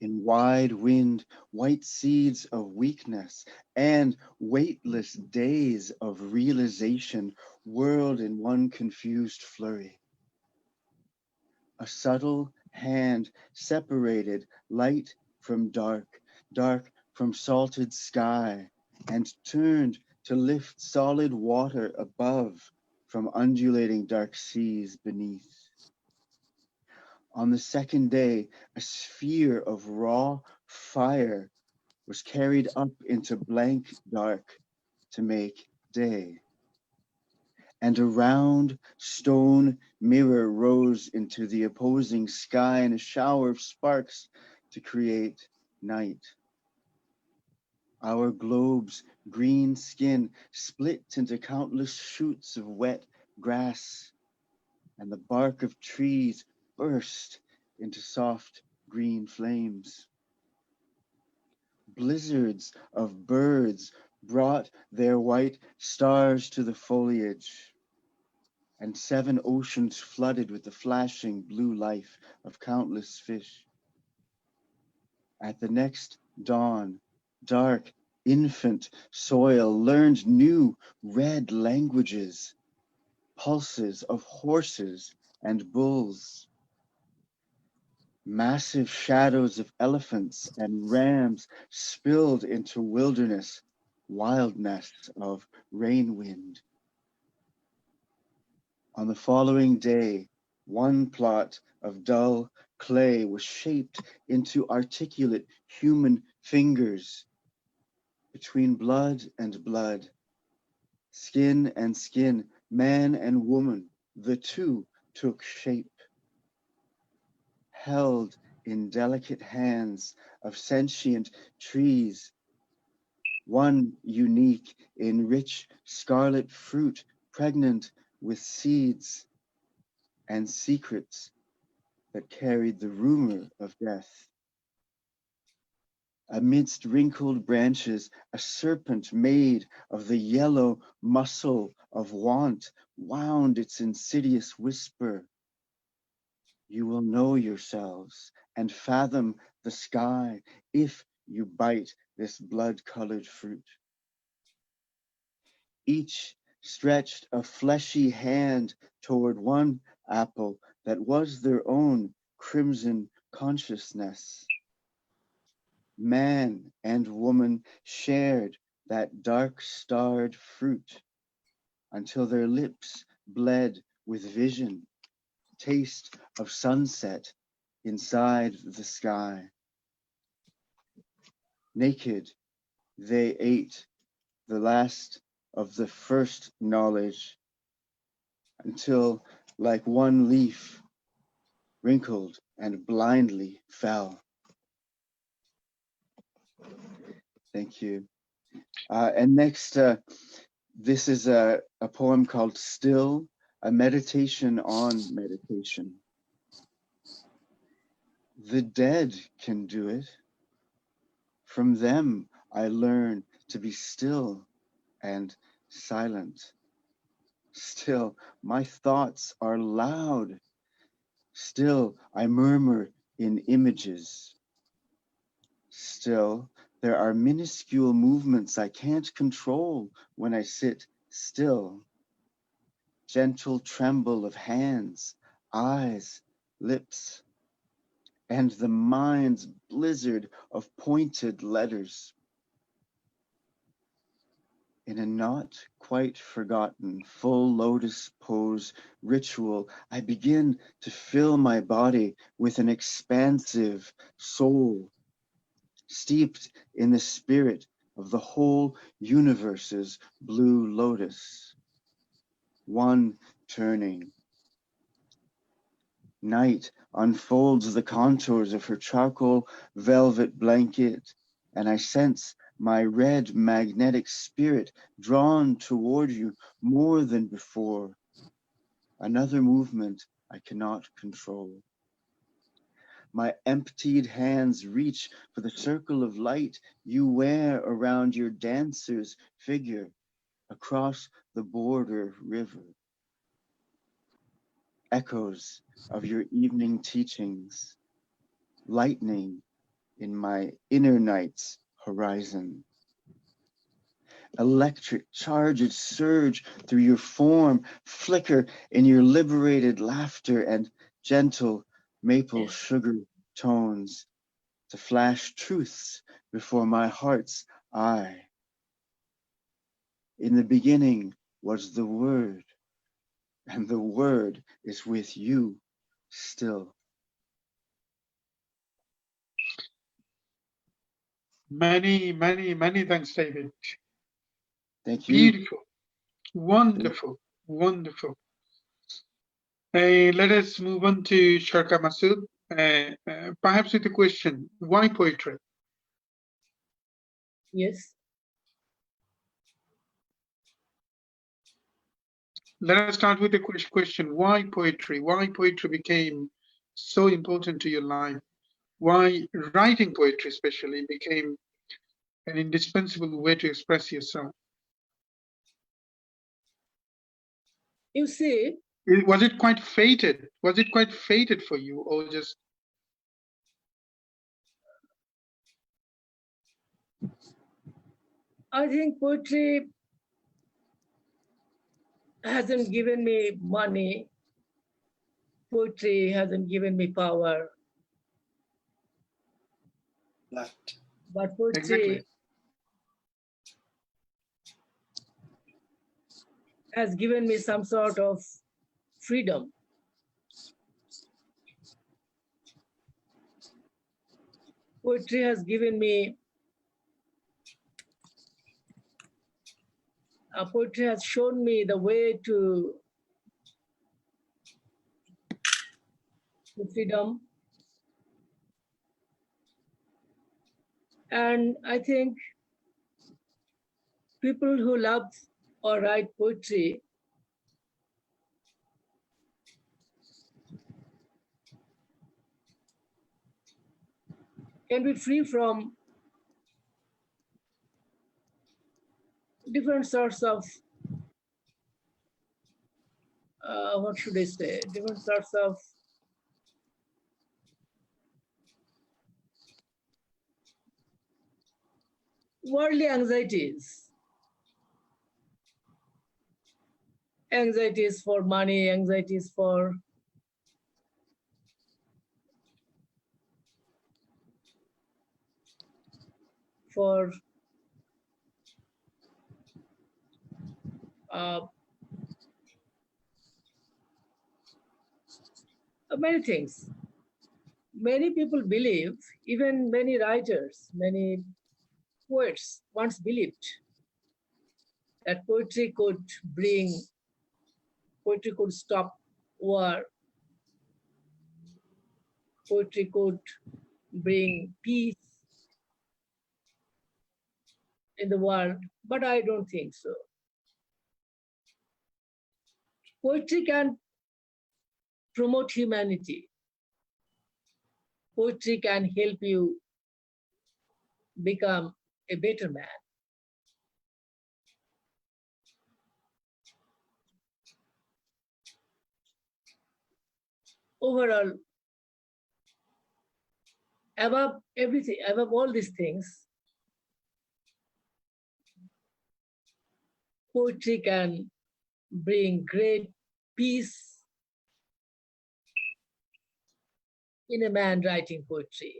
In wide wind, white seeds of weakness and weightless days of realization whirled in one confused flurry. A subtle hand separated light from dark, dark from salted sky, and turned to lift solid water above from undulating dark seas beneath. On the second day, a sphere of raw fire was carried up into blank dark to make day. And a round stone mirror rose into the opposing sky in a shower of sparks to create night. Our globe's green skin split into countless shoots of wet grass, and the bark of trees burst into soft green flames. Blizzards of birds brought their white stars to the foliage, and 7 oceans flooded with the flashing blue life of countless fish. At the next dawn, dark infant soil learned new red languages, pulses of horses and bulls. Massive shadows of elephants and rams spilled into wilderness, wildness of rain wind. On the following day, one plot of dull clay was shaped into articulate human fingers. Between blood and blood, skin and skin, man and woman, the two took shape. Held in delicate hands of sentient trees, one unique in rich scarlet fruit, pregnant with seeds and secrets that carried the rumor of death. Amidst wrinkled branches, a serpent made of the yellow muscle of want wound its insidious whisper. You will know yourselves and fathom the sky if you bite this blood-colored fruit. Each stretched a fleshy hand toward one apple that was their own crimson consciousness. Man and woman shared that dark-starred fruit until their lips bled with vision, taste of sunset inside the sky. Naked, they ate the last of the first knowledge until, like one leaf, wrinkled and blindly fell. Thank you. And next, this is a poem called Still, a meditation on meditation. The dead can do it. From them, I learn to be still and silent. Still, my thoughts are loud. Still, I murmur in images. Still, there are minuscule movements I can't control when I sit still. Gentle tremble of hands, eyes, lips, and the mind's blizzard of pointed letters. In a not quite forgotten full lotus pose ritual, I begin to fill my body with an expansive soul, steeped in the spirit of the whole universe's blue lotus. One turning. Night unfolds the contours of her charcoal velvet blanket, and I sense my red magnetic spirit drawn toward you more than before. Another movement I cannot control. My emptied hands reach for the circle of light you wear around your dancer's figure across the border river. Echoes of your evening teachings, lightning in my inner night's horizon. Electric charges surge through your form, flicker in your liberated laughter, and gentle maple sugar tones to flash truths before my heart's eye. In the beginning was the Word, and the Word is with you still. Many, many, many thanks, David. Thank you. Beautiful, wonderful, wonderful. Let us move on to Shirkar Masood. Perhaps with a question, why poetry? Yes. Let us start with the question, why poetry? Why poetry became so important to your life? Why writing poetry especially became an indispensable way to express yourself? You see, Was it quite fated? Was it quite fated for you, or just? I think poetry hasn't given me money. Poetry hasn't given me power. But poetry Exactly. has given me some sort of freedom. Poetry has given me, poetry has shown me the way to freedom. And I think people who love or write poetry can be free from different sorts of, what should I say, different sorts of worldly anxieties. Anxieties for money, anxieties for many things. Many people believe, even many writers, many poets once believed that poetry could stop war, poetry could bring peace in the world, but I don't think so. Poetry can promote humanity. Poetry can help you become a better man. overall, above everything, above all these things, poetry can bring great peace in a man writing poetry.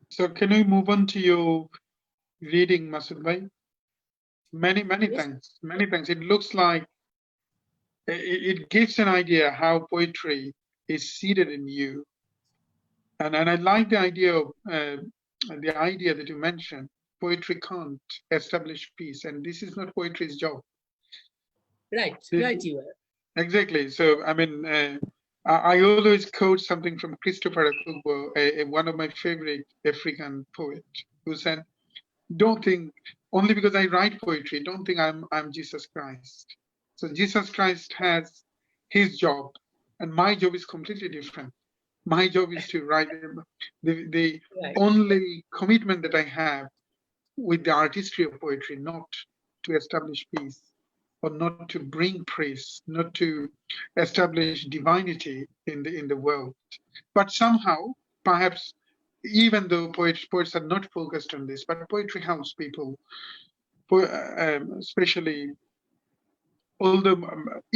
So can we move on to your reading, Masud bhai? Many Yes. thanks. Many thanks. It looks like it gives an idea how poetry is seated in you. And I like the idea of that you mentioned. Poetry can't establish peace, and this is not poetry's job. Right, This- right, you are. Exactly. So, I mean, I always quote something from Christopher Akugbo, one of my favorite African poets, who said, "Don't think only because I write poetry, don't think I'm Jesus Christ." So Jesus Christ has his job, and my job is completely different. My job is to write. The Right. only commitment that I have with the artistry of poetry, not to establish peace, or not to bring praise, not to establish divinity in the world, but somehow, perhaps, even though poets are not focused on this, but poetry helps people, especially although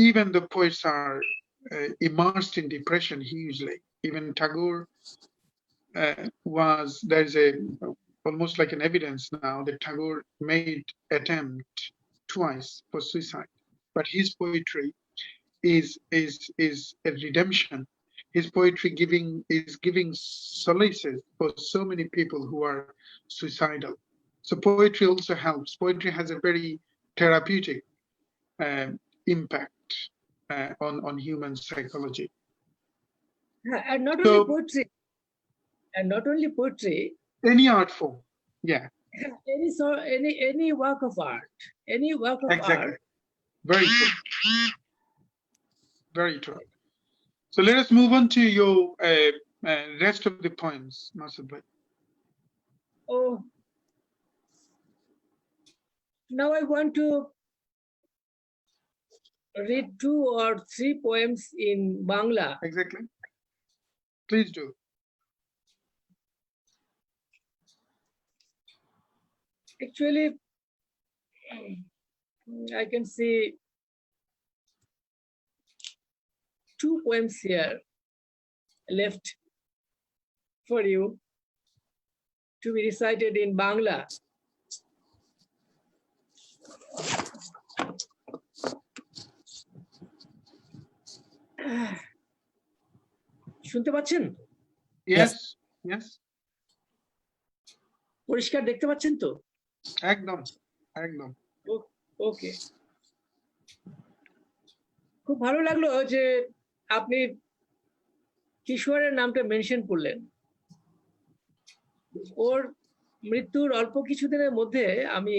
even the poets are immersed in depression hugely. Even Tagore there's almost like an evidence now that Tagore made attempt twice for suicide, but his poetry is a redemption. His poetry is giving solaces for so many people who are suicidal. So poetry also helps. Poetry has a very therapeutic impact on human psychology. And not only So poetry, any art form, yeah, any work of art, exactly. Very true. Very true. So let us move on to your rest of the poems, Masud bhai. Oh, now I want to read 2 or 3 poems in Bangla. Exactly. Please do. Actually, I can see 2 poems here left for you to be recited in Bangla. শুনতে পাচ্ছেন? Yes, yes. পরিষ্কার দেখতে পাচ্ছেন তো? একদম, একদম। ওকে। খুব ভালো লাগলো যে আপনি কিশোরের নামটা মেনশন করলেন। ওর মৃত্যুর অল্প কিছুদিনের মধ্যে আমি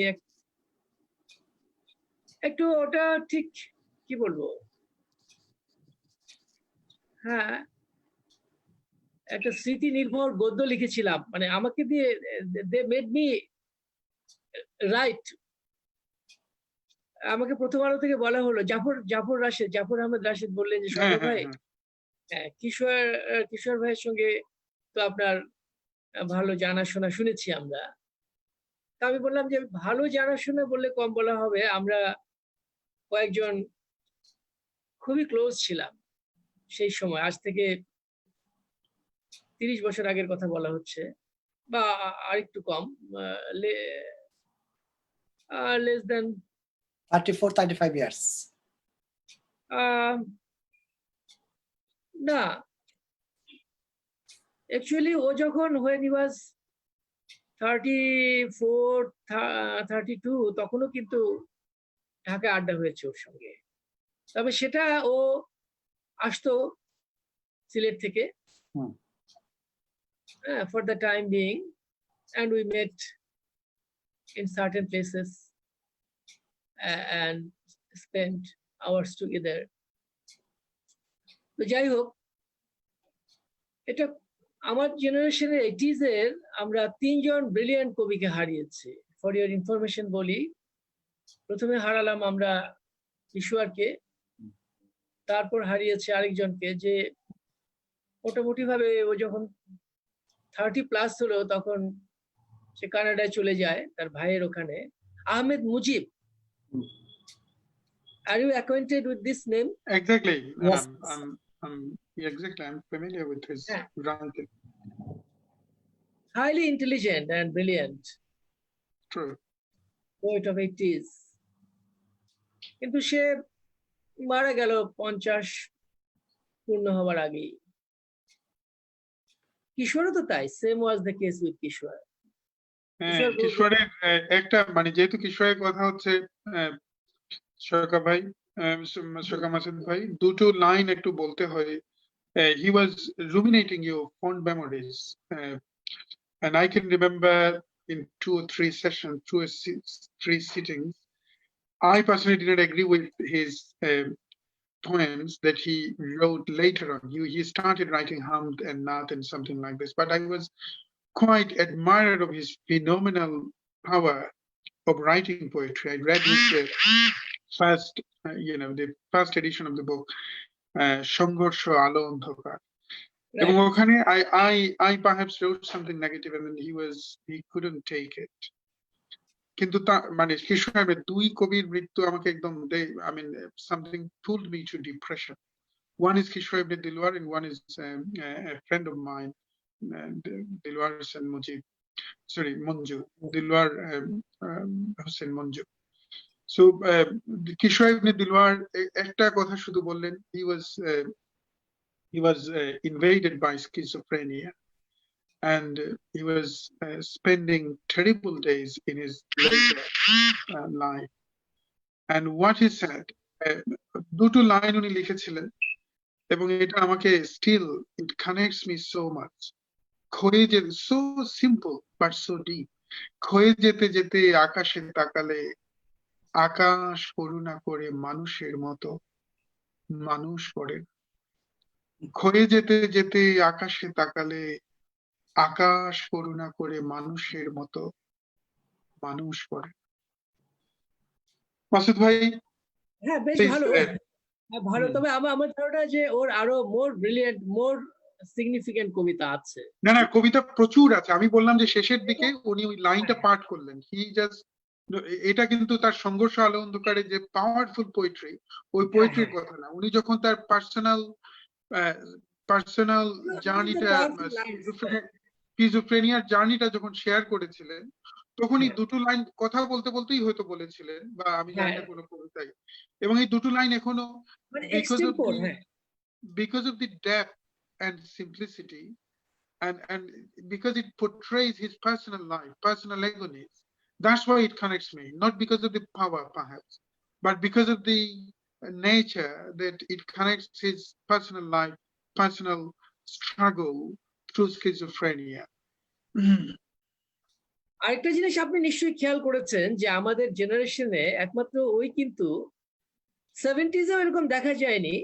একটু ওটা ঠিক কি বলবো, হ্যাঁ, একটা স্মৃতি নির্ভর গদ্য লিখেছিলাম, মানে আমাকে দিয়ে দে মেড মি রাইট। আমাকে প্রথম আলো থেকে বলা হলো, জাফর আহমেদ রাশেদ বললেন যে শঙ্কর ভাই, কিশোর ভাইয়ের সঙ্গে তো আপনার ভালো জানাশোনা শুনেছি আমরা। তা আমি বললাম যে ভালো জানাশোনা বললে কম বলা হবে, আমরা কয়েকজন খুবই ক্লোজ ছিলাম সেই সময়। আজ থেকে 30 বছর আগের কথা বলা হচ্ছে, বা আরেকটু কম, less than 34-35 years. না, actually ও যখন when he was 34, 32 তখনও কিন্তু ঢাকায় আড্ডা হয়েছে ওর সঙ্গে। তবে সেটা ও আসতো সিলেট থেকে for the time being, and we met in certain places and spent hours together. তো যাই হোক, এটা আমার জেনারেশনের 80s এর আমরা 3 জন ব্রিলিয়ান্ট কবিকে হারিয়েছি। ফর ইওর ইনফরমেশন বলি, প্রথমে হারালাম আমরা কিশোরকে, তারপর হারিয়েছে আরেকজনকে যে মোটামুটি ভাবে ও যখন 30+ হলো তখন সে কানাডায় চলে যায় তার ভাইয়ের ওখানে, Ahmed Mujib. Are you acquainted with this name? Exactly. Yes. Exactly. I'm familiar with his Yeah. Gronthee. Highly intelligent and brilliant True. poet of 80s. কিন্তু সে মারা গেল 50 পূর্ণ হওয়ার আগেই। কিশোরও তো তাই, same was the case with Kishore. কিশোরের একটা মানে যেহেতু কিশোরের কথা হচ্ছে সরকার ভাই, সরকার মাসুদ ভাই, দুটো লাইন একটু বলতে হয়। He was ruminating your fond memories, and I can remember in 2 or 3 sessions, 2 or 3 sittings, I personally did not agree with his poems that he wrote later on. He started writing Hamd and Naat and something like this, but I was quite admired of his phenomenal power of writing poetry. I read his first, the first edition of the book, Songhorsho Alo Andhokar. এবং ওখানে I perhaps wrote something negative and then he couldn't take it. কিন্তু মানে কিশোর আহমেদ দুই কবির মৃত্যু আমাকে একদম something pulled me to depression. One is Kishore Ibn Dilwar and one is a friend of mine, Dilwar Hussain Manju, Dilwar Hussain Manju. So Kishore Ibn Dilwar একটা কথা শুধু বললেন, he was invaded by schizophrenia and he was spending terrible days in his later life. And what he said, দুটো line উনি লিখেছিলেন এবং এটা আমাকে still it connects me so much. ক্ষয়ে যেতে, so simple but so deep. ক্ষয়ে যেতে যেতে আকাশে তাকালে আকাশ করুণা করে মানুষের মতো মানুষ পড়ে। ক্ষয়ে যেতে যেতে আকাশে তাকালে আকাশ করুণা করে মানুষের মতো মানুষ পড়ে। মাসুদ ভাই, হ্যাঁ বেশ ভালো, ভালো। তবে আমার ধারণা যে ওর আরো মোর ব্রিলিয়েন্ট, মোর সিগনিফিকেন্ট কবিতা আছে। না কবিতা প্রচুর আছে। আমি বললাম যে শেষের দিকে উনি ওই লাইনটা পাঠ করলেন, এটা কিন্তু তার সংঘর্ষ আলো অন্ধকারে যে পাওয়ারফুল পোয়েট্রি, ওই পোয়েট্রির কথা না। উনি যখন তার পার্সোনাল জার্নিটা, স্কিজোফ্রেনিয়ার জার্নিটা যখন শেয়ার করেছিলেন, তখনই দুটো লাইন কথা বলতে বলতেই হয়তো বলেছিলেন, বা আমি জানি না কোনো কবিতায়। এবং এই দুটো লাইন এখনো because of the depth and simplicity and because it portrays his personal life, personal agonies, that's why it connects me, not because of the power perhaps, but because of the nature that it connects his personal life, personal struggle through schizophrenia. আরেকটা জিনিস আপনি নিশ্চয়ই খেয়াল করেছেন যে আমাদের জেনারেশনে একমাত্র ওই কিন্তু 70s-এও এরকম দেখা যায়নি।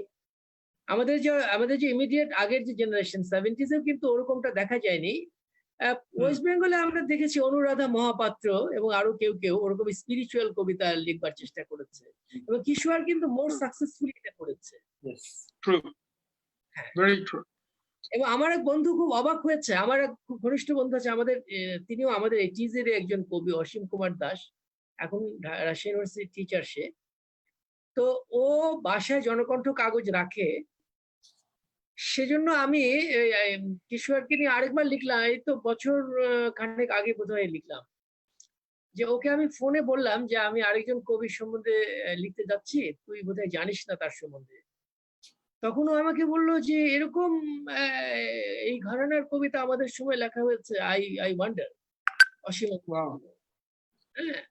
আমাদের যে ইমিডিয়েট আগের যে জেনারেশন 70s-এও কিন্তু ওরকমটা দেখা যায়নি। ওয়েস্ট বেঙ্গলে আমরা দেখেছি অনুরাধা মহাপাত্র এবং আরো কেউ ওরকম স্পিরিচুয়াল কবিতা লিখবার চেষ্টা করেছে, এবং কিশোর কিন্তু মোর সাকসেসফুলি এটা করেছে। এবং আমার এক বন্ধু খুব অবাক হয়েছে, আমার এক খুব ঘনিষ্ঠ বন্ধু আছে আমাদের, তিনিও আমাদের 80s-এর একজন কবি, অসীম কুমার দাস, এখন রাজশাহী ইউনিভার্সিটির টিচার সে। তো ও বাসায় জনকণ্ঠ কাগজ রাখে, সেজন্য আমি কিশোরকে নিয়ে আরেকবার লিখলাম, এই তো বছর খানেক আগে বোধহয় লিখলাম, যে ওকে আমি ফোনে বললাম যে আমি আরেকজন কবির সম্বন্ধে লিখতে যাচ্ছি, তুই বোধহয় জানিস না তার সম্বন্ধে। তখন ও আমাকে বললো যে এরকম এই ঘরানার কবিতা আমাদের সময় লেখা হয়েছে, আই ওয়ান্ডার। অসীম। হ্যাঁ,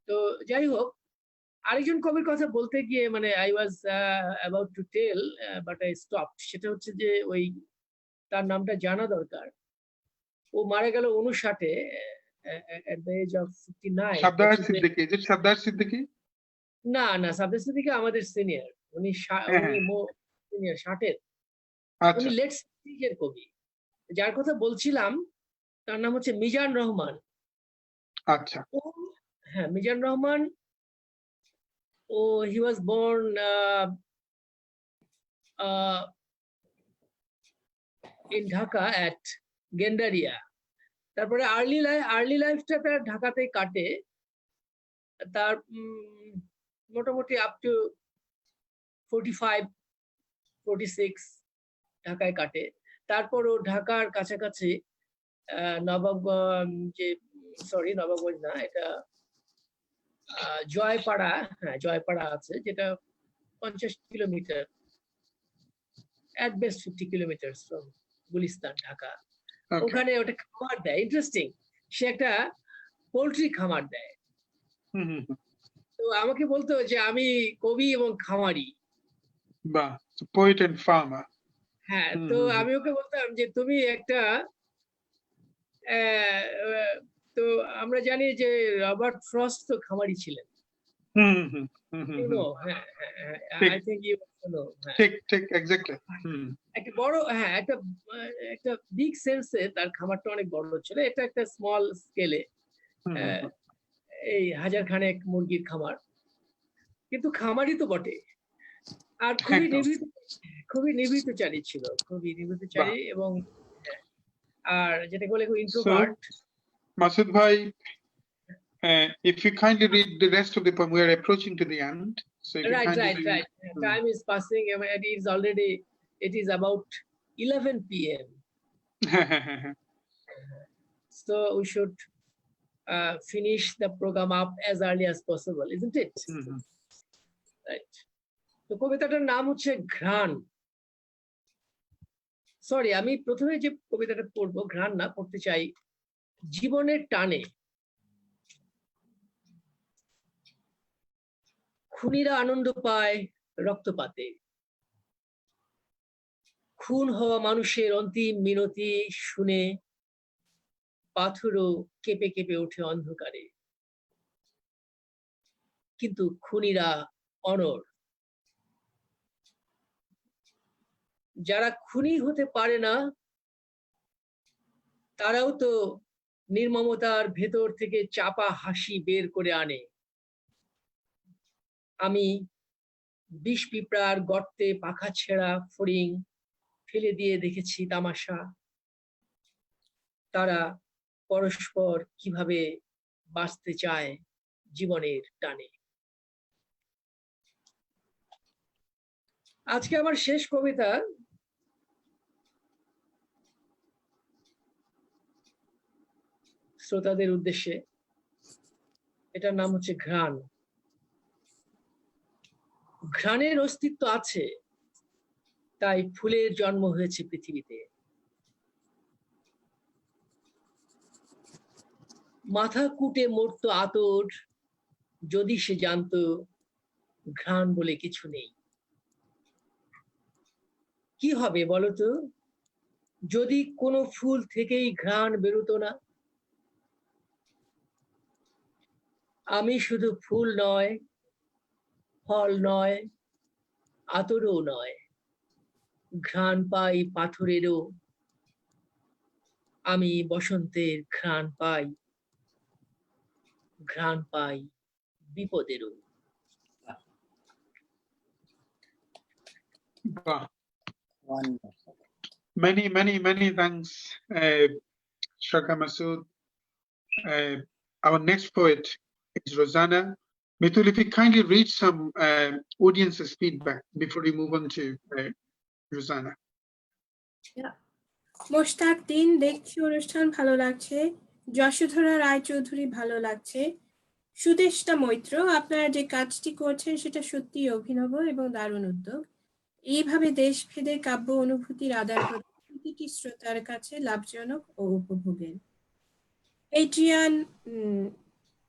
তো যাই হোক, আরেকজন কবির কথা বলতে গিয়ে মানে I was about to tell but I stopped. সেটা হচ্ছে যে ওই তার নামটা জানা দরকার। ও মারা গেল 59-এ at the age of 59। সাবদার Siddiqui, যে সাবদার সিদ্দিকী? না সাবদার সিদ্দিকী আমাদের সিনিয়র, উনি সিনিয়র 60-এর, উনি লেট 60s-এর কবি। যার কথা বলছিলাম তার নাম হচ্ছে মিজান রহমান। আচ্ছা। হ্যাঁ, Mizan Rahman, he was born in Dhaka at Gendaria. তারপরে আর্লি লাইফটা তার ঢাকাতেই কাটে, তার মোটামুটি আপ টু 45-46 ঢাকায় কাটে। তারপর ও ঢাকার কাছাকাছি নবাবগঞ্জ না, এটা জয়পাড়া, হ্যাঁ জয়পাড়া আছে, যেটা 50 kilometre, at best 50 kilometers from Gulistan, Dhaka. ওখানে ওটা খামার দেয়। ইন্টারেস্টিং, সে একটা পোল্ট্রি খামার দেয়। তো আমাকে বলতো যে আমি কবি এবং খামারি। বাহ, পোয়েট এন্ড ফার্মার। হ্যাঁ, তো আমি ওকে বলতাম যে তুমি একটা তো আমরা জানি যে রবার্ট ফ্রস্ট তো খামারি ছিলেন। একটা বড়, হ্যাঁ একটা বিগ সেন্সে তার খামারটা অনেক বড় ছিল। এটা একটা স্মল স্কেলে, এই 1000 খানেক মুরগির খামার, কিন্তু খামারই তো বটে। আর খুবই নিভৃতচারী ছিল, খুবই নিভৃতচারী। এবং আর যেটা বলে introvert. Masud bhai, if you kindly read the rest of the poem, we are approaching to the end. So if Right. read... Time is passing. It is about 11 p.m. So we should finish the program up as early as possible, isn't it? Right. তো কবিতাটার নাম হচ্ছে ঘ্রাণ। Sorry, আমি প্রথমে যে কবিতাটা পড়বো, ঘ্রাণ না, পড়তে চাই জীবনের টানে। খুনিরা আনন্দ পায় রক্তপাতে, খুন হওয়া মানুষের অন্তিম মিনতি শুনে পাথরও কেঁপে কেঁপে ওঠে অন্ধকারে। কিন্তু খুনিরা অনড়। যারা খুনি হতে পারে না তারাও তো নির্মমতার ভেতর থেকে চাপা হাসি বের করে আনে। আমি বিষ পিঁপড়ার গর্তে পাখা ছেঁড়া ফড়িং ফেলে দিয়ে দেখেছি তামাশা। তারা পরস্পর কিভাবে বাঁচতে চায় জীবনের টানে। আজকে আমার শেষ কবিতা শ্রোতাদের উদ্দেশ্যে। এটার নাম হচ্ছে ঘ্রাণ। ঘ্রাণের অস্তিত্ব আছে, তাই ফুলের জন্ম হয়েছে পৃথিবীতে। মাথা কুটে মরতো আতর যদি সে জানতো ঘ্রাণ বলে কিছু নেই। কি হবে বলতো যদি কোনো ফুল থেকেই ঘ্রাণ বেরোতো না? আমি শুধু ফুল নয়, ফল নয়, আতরও নয়, ঘ্রাণ পাই পাথরেরও। আমি বসন্তের ঘ্রাণ পাই, ঘ্রাণ পাই বিপদেরও। Many thanks, Shirkar Masood. Our next poet is Rossana. Mitul, if you kindly read some audience's feedback before we move on to Rossana. Mostaq দিন, দেখছি অনুষ্ঠান ভালো লাগছে। যশোধরা রায়চৌধুরী, ভালো লাগছে। সুদেষ্টা মৈত্র, আপনারা যে কাজটি করছেন সেটা সত্যি অভিনব এবং দারুণ উদ্যোগ। এইভাবে দেশভেদে কাব্য অনুভূতির আদান প্রদান প্রতিটি শ্রোতার কাছে লাভজনক ও উপভোগের। Adrian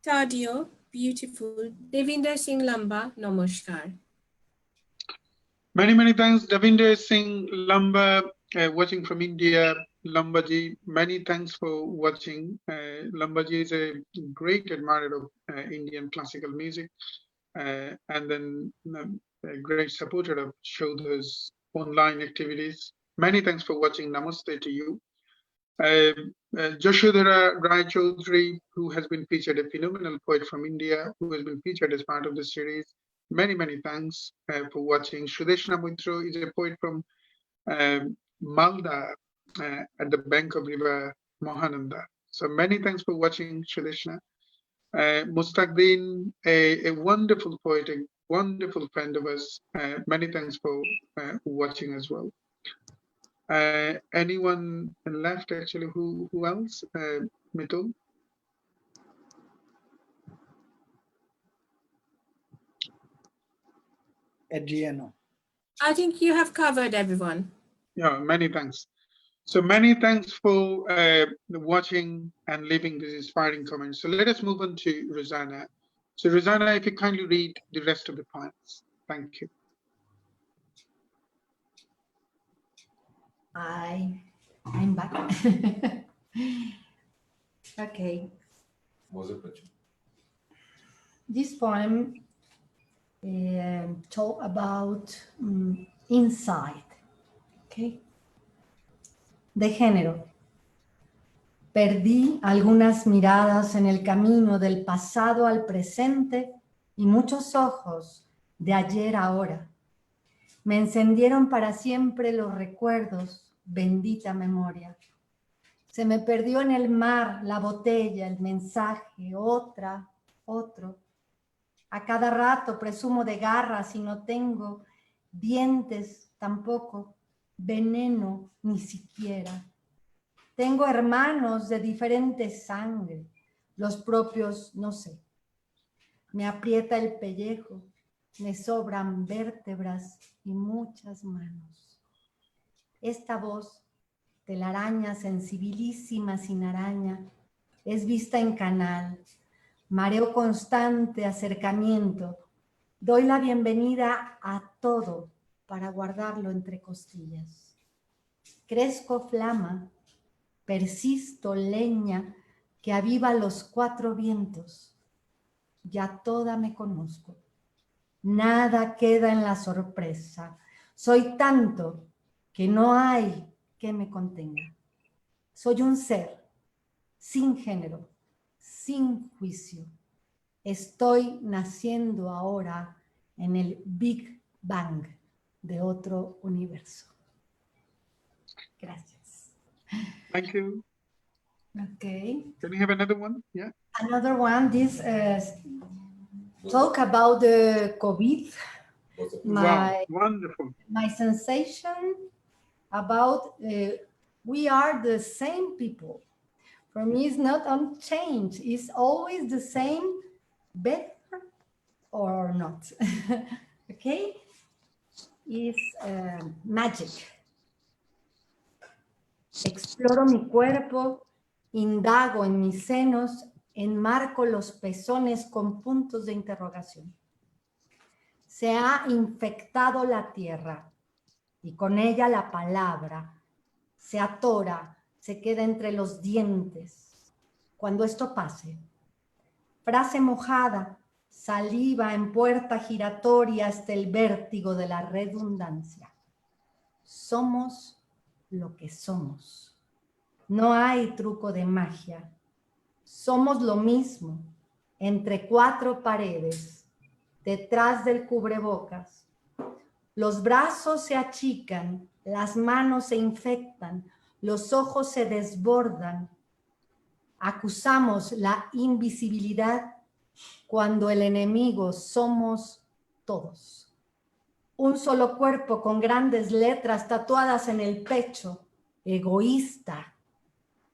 Tadeo, beautiful. Devinder Singh Lamba, নমস্কার। Many thanks, Davinder Singh Lamba, watching from India. Lambaji, many thanks for watching. Lambaji is a great admirer of Indian classical music, and then a great supporter of Shodha's online activities. Many thanks for watching. Namaste to you. Yashodhara Rai Chaudhary, who has been featured, a phenomenal poet from India, who has been featured as part of the series. Many, many thanks for watching. Trishna Basak is a poet from Malda at the bank of river Mahananda. So many thanks for watching, Trishna. Mustaqdeen, a wonderful poet, a wonderful friend of us. Many thanks for watching as well. Anyone left actually? Who else? Mitul? Adriano. I think you have covered everyone. Yeah, many thanks. So many thanks for watching and leaving these inspiring comments. So let us move on to Rossana. So Rossana, if you kindly read the rest of the points. Thank you. I'm back. Okay. This poem talk about insight. Okay. De género. Perdí algunas miradas en el camino del pasado al presente y muchos ojos de ayer a ahora. Me encendieron para siempre los recuerdos, bendita memoria. Se me perdió en el mar la botella, el mensaje, otro. A cada rato presumo de garras y no tengo dientes tampoco, veneno ni siquiera. Tengo hermanos de diferente sangre, los propios no sé. Me aprieta el pellejo, me sobran vértebras y muchas manos. Esta voz, telaraña sensibilísima sin araña, es vista en canal, mareo constante, acercamiento. Doy la bienvenida a todo para guardarlo entre costillas. Crezco flama, persisto leña que aviva los cuatro vientos. Ya toda me conozco. Nada queda en la sorpresa. Soy tanto que no hay que me contenga. Soy un ser sin género, sin juicio. Estoy naciendo ahora en el Big Bang de otro universo. Gracias. Thank you. Okay. Can you have another one? Yeah. Another one, this talk about the COVID. Wow, wonderful. My sensation about we are the same people. For me, it's not unchanged. It's always the same, better or not. Okay? It's magic. Exploro mi cuerpo, indago en mis senos, enmarco los pezones con puntos de interrogación. Se ha infectado la tierra y con ella la palabra. Se atora, se queda entre los dientes. Cuando esto pase, frase mojada, saliva en puerta giratoria hasta el vértigo de la redundancia. Somos lo que somos. No hay truco de magia. Somos lo mismo, entre cuatro paredes, detrás del cubrebocas. Los brazos se achican, las manos se infectan, los ojos se desbordan. Acusamos la invisibilidad cuando el enemigo somos todos. Un solo cuerpo con grandes letras tatuadas en el pecho, egoísta.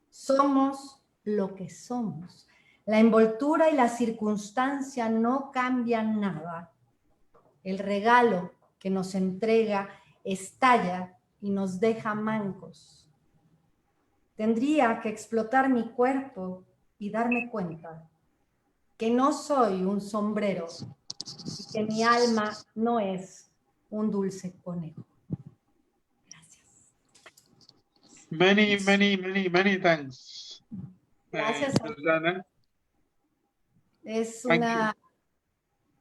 Somos lo que somos. La envoltura y la circunstancia no cambian nada. El regalo que nos entrega estalla y nos deja mancos. Tendría que explotar mi cuerpo y darme cuenta que no soy un sombrero y que mi alma no es un dulce conejo. Gracias. Many thanks. Gracias. Rossana. Es Thank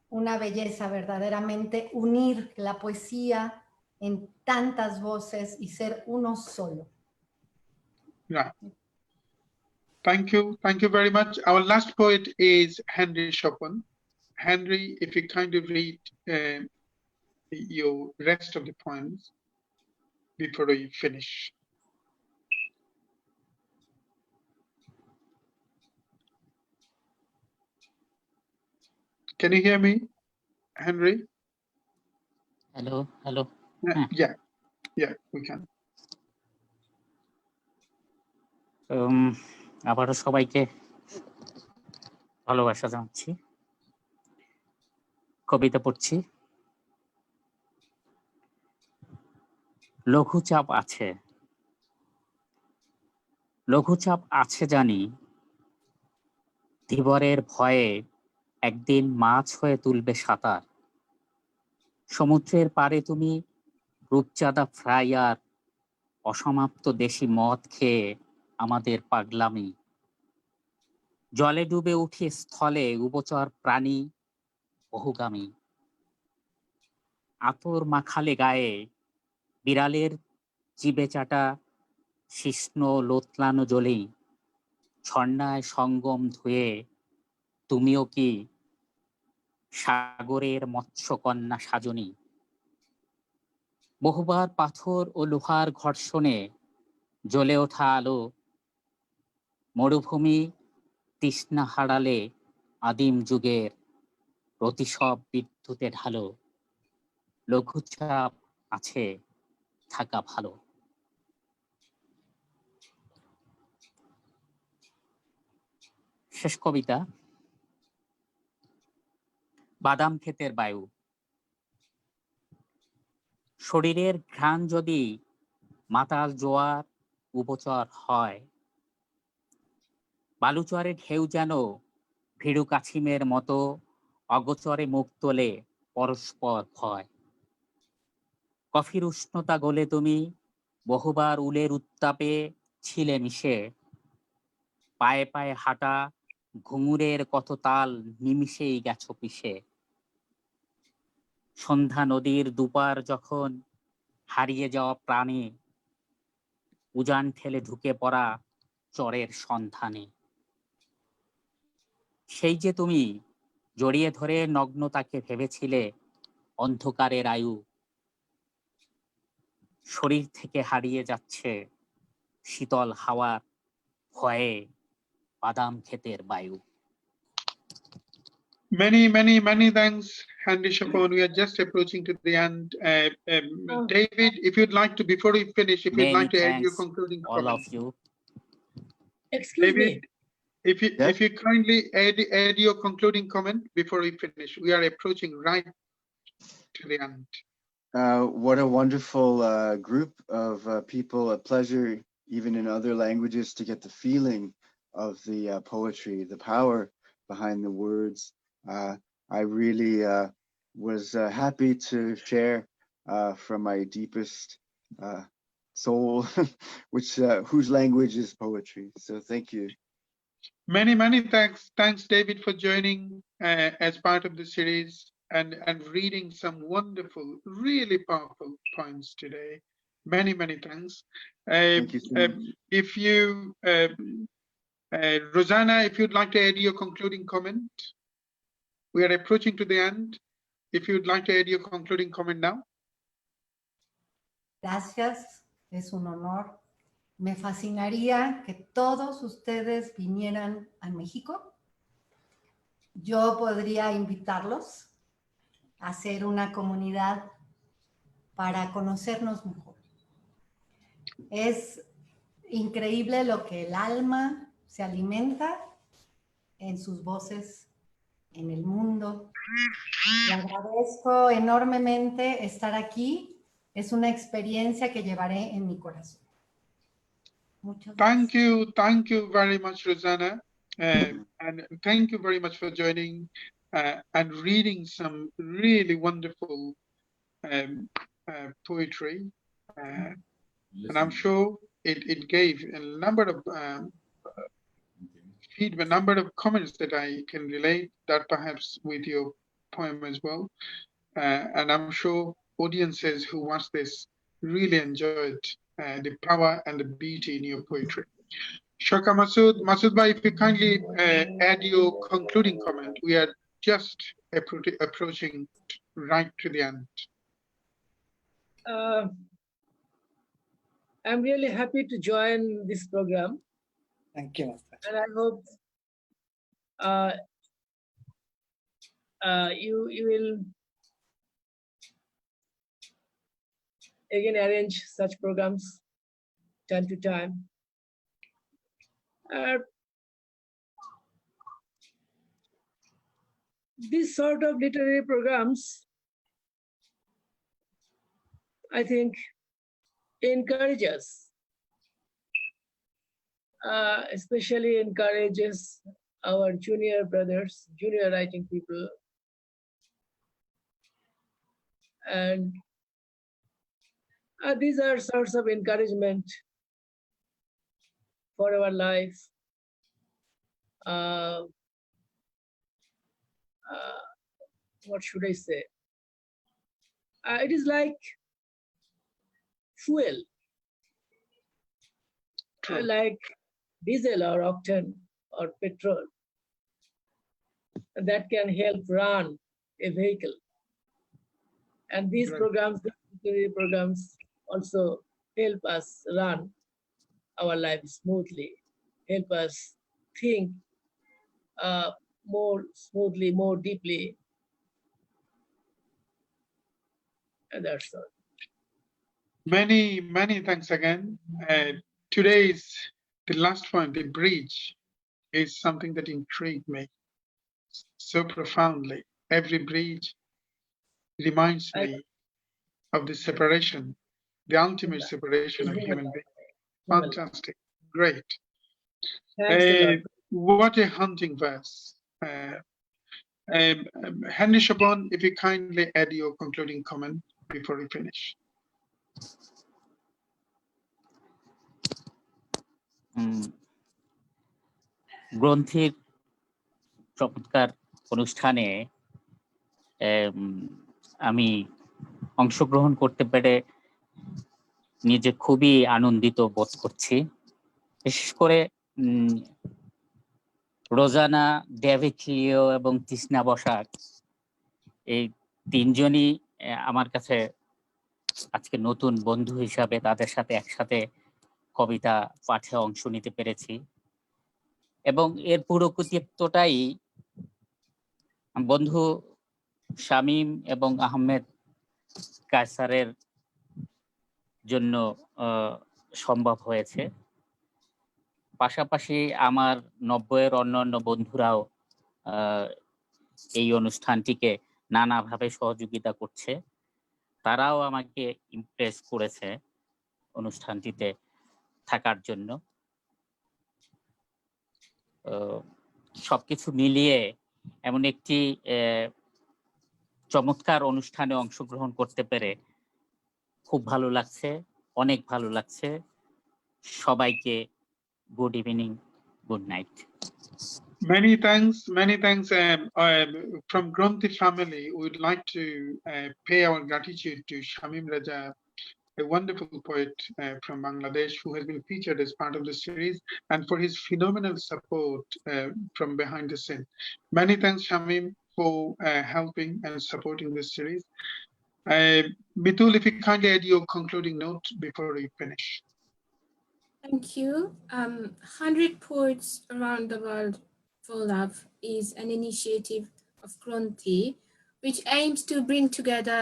una belleza verdaderamente unir la poesía en tantas voces y ser uno solo. Yeah. Thank you very much. Our last poet is Henry Schopfen. Henry, if you kindly read your rest of the poems before we finish. Can you hear me, Henry? Hello, hello. Yeah, we can. আবারও সবাইকে ভালোবাসা জানাচ্ছি। কবিতা পড়ছি। লঘুচাপ আছে, লঘুচাপ আছে জানি, ধীবরের ভয়ে একদিন মাছ হয়ে তুলবে সাঁতার। সমুদ্রের পাড়ে তুমি রূপচাঁদা ফ্রাই আর অসমাপ্ত দেশি মদ খেয়ে আমাদের পাগলামি। জলে ডুবে উঠি স্থলে উভচর প্রাণী বহুগামী। আতর মাখালে গায়ে বিড়ালের জিবে চাটা শিষ্ণ লোতলানো জলেই ঝর্ণায় সঙ্গম ধুয়ে তুমিও কি সাগরের মৎস্যকন্যা সাজনী। বহুবার পাথর ও লোহার ঘর্ষণে জ্বলে ওঠা আলো মরুভূমি তৃষ্ণা হারালে আদিম যুগের প্রতিসব বিদ্যুতে ঢালো। লঘুচাপ আছে থাকা ভালো। শেষ কবিতা। বাদাম ক্ষেতের বায়ু। শরীরের ঘ্রাণ যদি মাতাল জোয়ার উপচর হয়, বালুচরে ঢেউ যেন ভীরু কাছিমের মতো অগোচরে মুখ তোলে পরস্পর ভয়। কফির উষ্ণতা গলে তুমি বহুবার উলের উত্তাপে ছিলে মিশে, পায়ে পায়ে হাঁটা ঘুঙুরের কত তাল নিমিষেই গেছো পিষে। সন্ধ্যা নদীর দুপার যখন হারিয়ে যাওয়া প্রাণে উজান ঠেলে ঢুকে পড়া চরের সন্ধানে। সেই যে তুমি জড়িয়ে ধরে নগ্নতাকে ভেবেছিলে অন্ধকারের আয়ু, শরীর থেকে হারিয়ে যাচ্ছে শীতল হাওয়ার ভয়ে বাদাম ক্ষেতের বায়ু। Many thanks, Henry Schopfen. We are just approaching to the end. David, if you'd like to, before we finish, if you'd Many like to add your thanks, concluding all comment. of you. Excuse me. David, if you kindly add your concluding comment before we finish. We are approaching right to the end. What a wonderful group of people. A pleasure, even in other languages, to get the feeling of the poetry, the power behind the words. I really was happy to share from my deepest soul, whose language is poetry. So thank you. Many thanks. Thanks, David, for joining as part of the series and reading some wonderful, really powerful poems today. Many thanks. Thank you so much. If you, Rossana, if you'd like to add your concluding comment. We are approaching to the end. If you'd like to add your concluding comment now. Gracias, es un honor. Me fascinaría que todos ustedes vinieran a México. Yo podría invitarlos a hacer una comunidad para conocernos mejor. Es increíble lo que el alma se alimenta en sus voces en el mundo. Le agradezco enormemente estar aquí. Es una experiencia que llevaré en mi corazón. Muchas gracias. Thank you very much, Rossana. And thank you very much for joining and reading some really wonderful poetry. And I'm sure it gave a number of feedback, number of comments that I can relate that perhaps with your poem as well. And I'm sure audiences who watch this really enjoyed the power and the beauty in your poetry. Shirkar Masood, Masood, if you kindly add your concluding comment, we are just approaching right to the end. I'm really happy to join this program. Thank you, Master. And I hope you will again arrange such programs time to time. These sort of literary programs, I think, encourage us, especially encourages our junior brothers, junior writing people, and these are sorts of encouragement for our life. What should I say? It is like fuel, like diesel or octane or petrol, that can help run a vehicle. And these programs, literary programs, also help us run our life smoothly, help us think more smoothly, more deeply. And that's all. Many, many thanks again. Today's, the last point, the bridge, is something that intrigued me so profoundly. Every bridge reminds me of the separation, the ultimate separation of human beings. Fantastic, great. What a haunting verse. Henry Chopin, if you kindly add your concluding comment before we finish. গ্রন্থির চমৎকার অনুষ্ঠানে আমি অংশগ্রহণ করতে পেরে নিজে খুবই আনন্দিত বোধ করছি। বিশেষ করে রোজানা, ডেভিড লিও এবং তৃষ্ণা বসাক, এই তিনজনই আমার কাছে আজকে নতুন বন্ধু হিসাবে, তাদের সাথে একসাথে কবিতা পাঠে অংশ নিতে পেরেছি এবং এর পুরো কৃতিত্বটাই বন্ধু শামীম এবং আহমেদ কায়সারের জন্য সম্ভব হয়েছে। পাশাপাশি আমার 90-এর অন্যান্য বন্ধুরাও এই অনুষ্ঠানটিকে নানাভাবে সহযোগিতা করছে। তারাও আমাকে ইমপ্রেস করেছে অনুষ্ঠানটিতে থাকার জন্য। সবকিছু মিলিয়ে এমন একটি চমৎকার অনুষ্ঠানে অংশগ্রহণ করতে পেরে খুব ভালো লাগছে, অনেক ভালো লাগছে। সবাইকে good evening, good night. Many thanks, many thanks. From Gronthee family, we would like to pay our gratitude to Shamim Raja, a wonderful poet from Bangladesh who has been featured as part of the series, and for his phenomenal support from behind the scene. Many thanks, Shamim, for helping and supporting this series. Mitul, if you kindly add your concluding note before we finish. Thank you. 100 Poets Around the World for Love is an initiative of Gronthee, which aims to bring together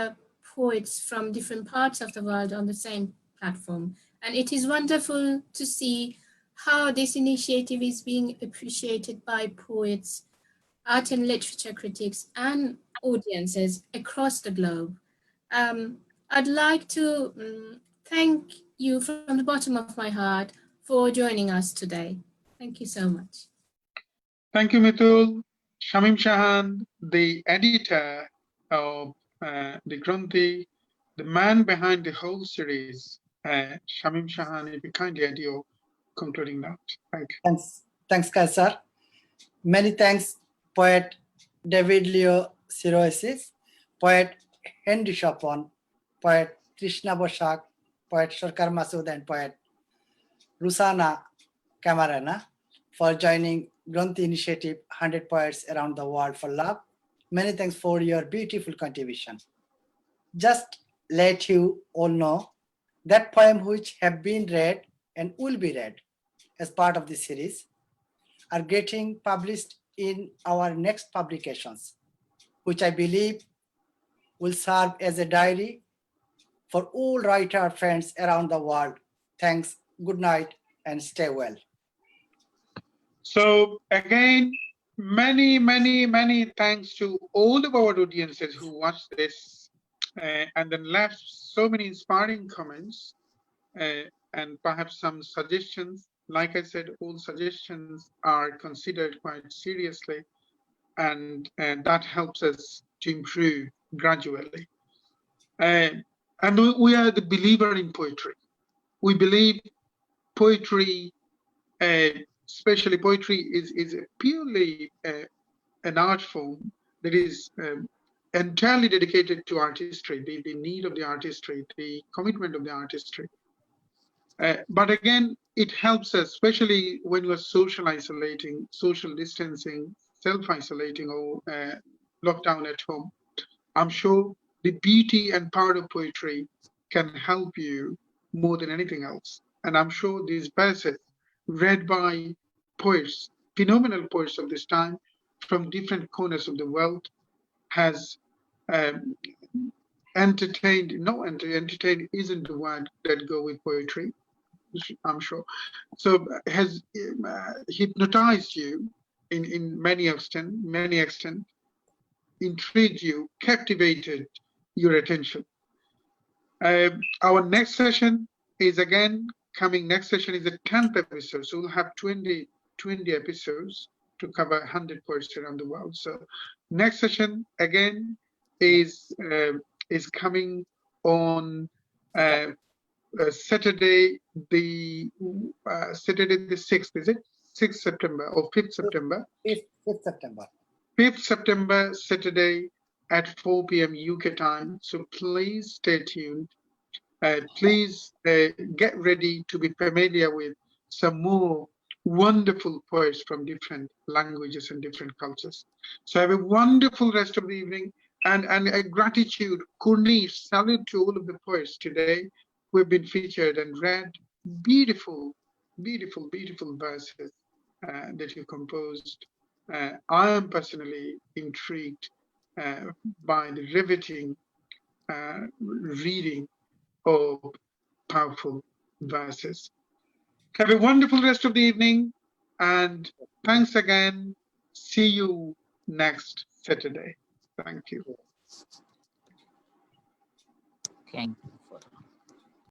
poets from different parts of the world on the same platform. And it is wonderful to see how this initiative is being appreciated by poets, art and literature critics, and audiences across the globe. I'd like to thank you from the bottom of my heart for joining us today. Thank you so much. Thank you, Mitul. Shamim Shahan, the editor of the Gronthee, the man behind the whole series. Shamim Shahan, if you kindly add your concluding note. Thank you. Thanks, Kaysher. Many thanks, poet David Lee Sirois, poet Henry Chopin, poet Trishna Basak, poet Shirkar Masood, and poet Rossana Camarona for joining Gronthee Initiative 100 Poets Around the World for Love. Many thanks for your beautiful contribution. Just let you all know that poem which have been read and will be read as part of this series are getting published in our next publications, which I believe will serve as a diary for all writer friends around the world. Thanks, good night, and stay well. So again, many thanks to all of our audiences who watched this and then left so many inspiring comments and perhaps some suggestions. Like I said, all suggestions are considered quite seriously, and that helps us to improve gradually. And we are the believer in poetry. We believe poetry, especially poetry, is purely an art form that is entirely dedicated to artistry, the need of the artistry, the commitment of the artistry. But again, it helps us, especially when you're social isolating, social distancing, self-isolating, or locked down at home. I'm sure the beauty and power of poetry can help you more than anything else. And I'm sure these verses read by poets, phenomenal poets of this time from different corners of the world has entertained, no, entertained isn't the word that go with poetry, I'm sure. So has hypnotized you in many extent, intrigued you, captivated your attention. Our next session is again coming. Next session is the 10th episode. So we'll have 20 episodes to cover 100 poets around the world. So next session again is coming on Saturday the 6th, is it? 6th September or 5th September? 5th September. 5th September, Saturday at 4 p.m. UK time. So please stay tuned. Please get ready to be familiar with some more wonderful poets from different languages and different cultures. So have a wonderful rest of the evening, and a gratitude, Kurnish, salute to all of the poets today who have been featured and read beautiful verses that you composed. I am personally intrigued by the riveting reading of powerful verses. Have a wonderful rest of the evening, and thanks again. See you next Saturday. Thank you. Thank you.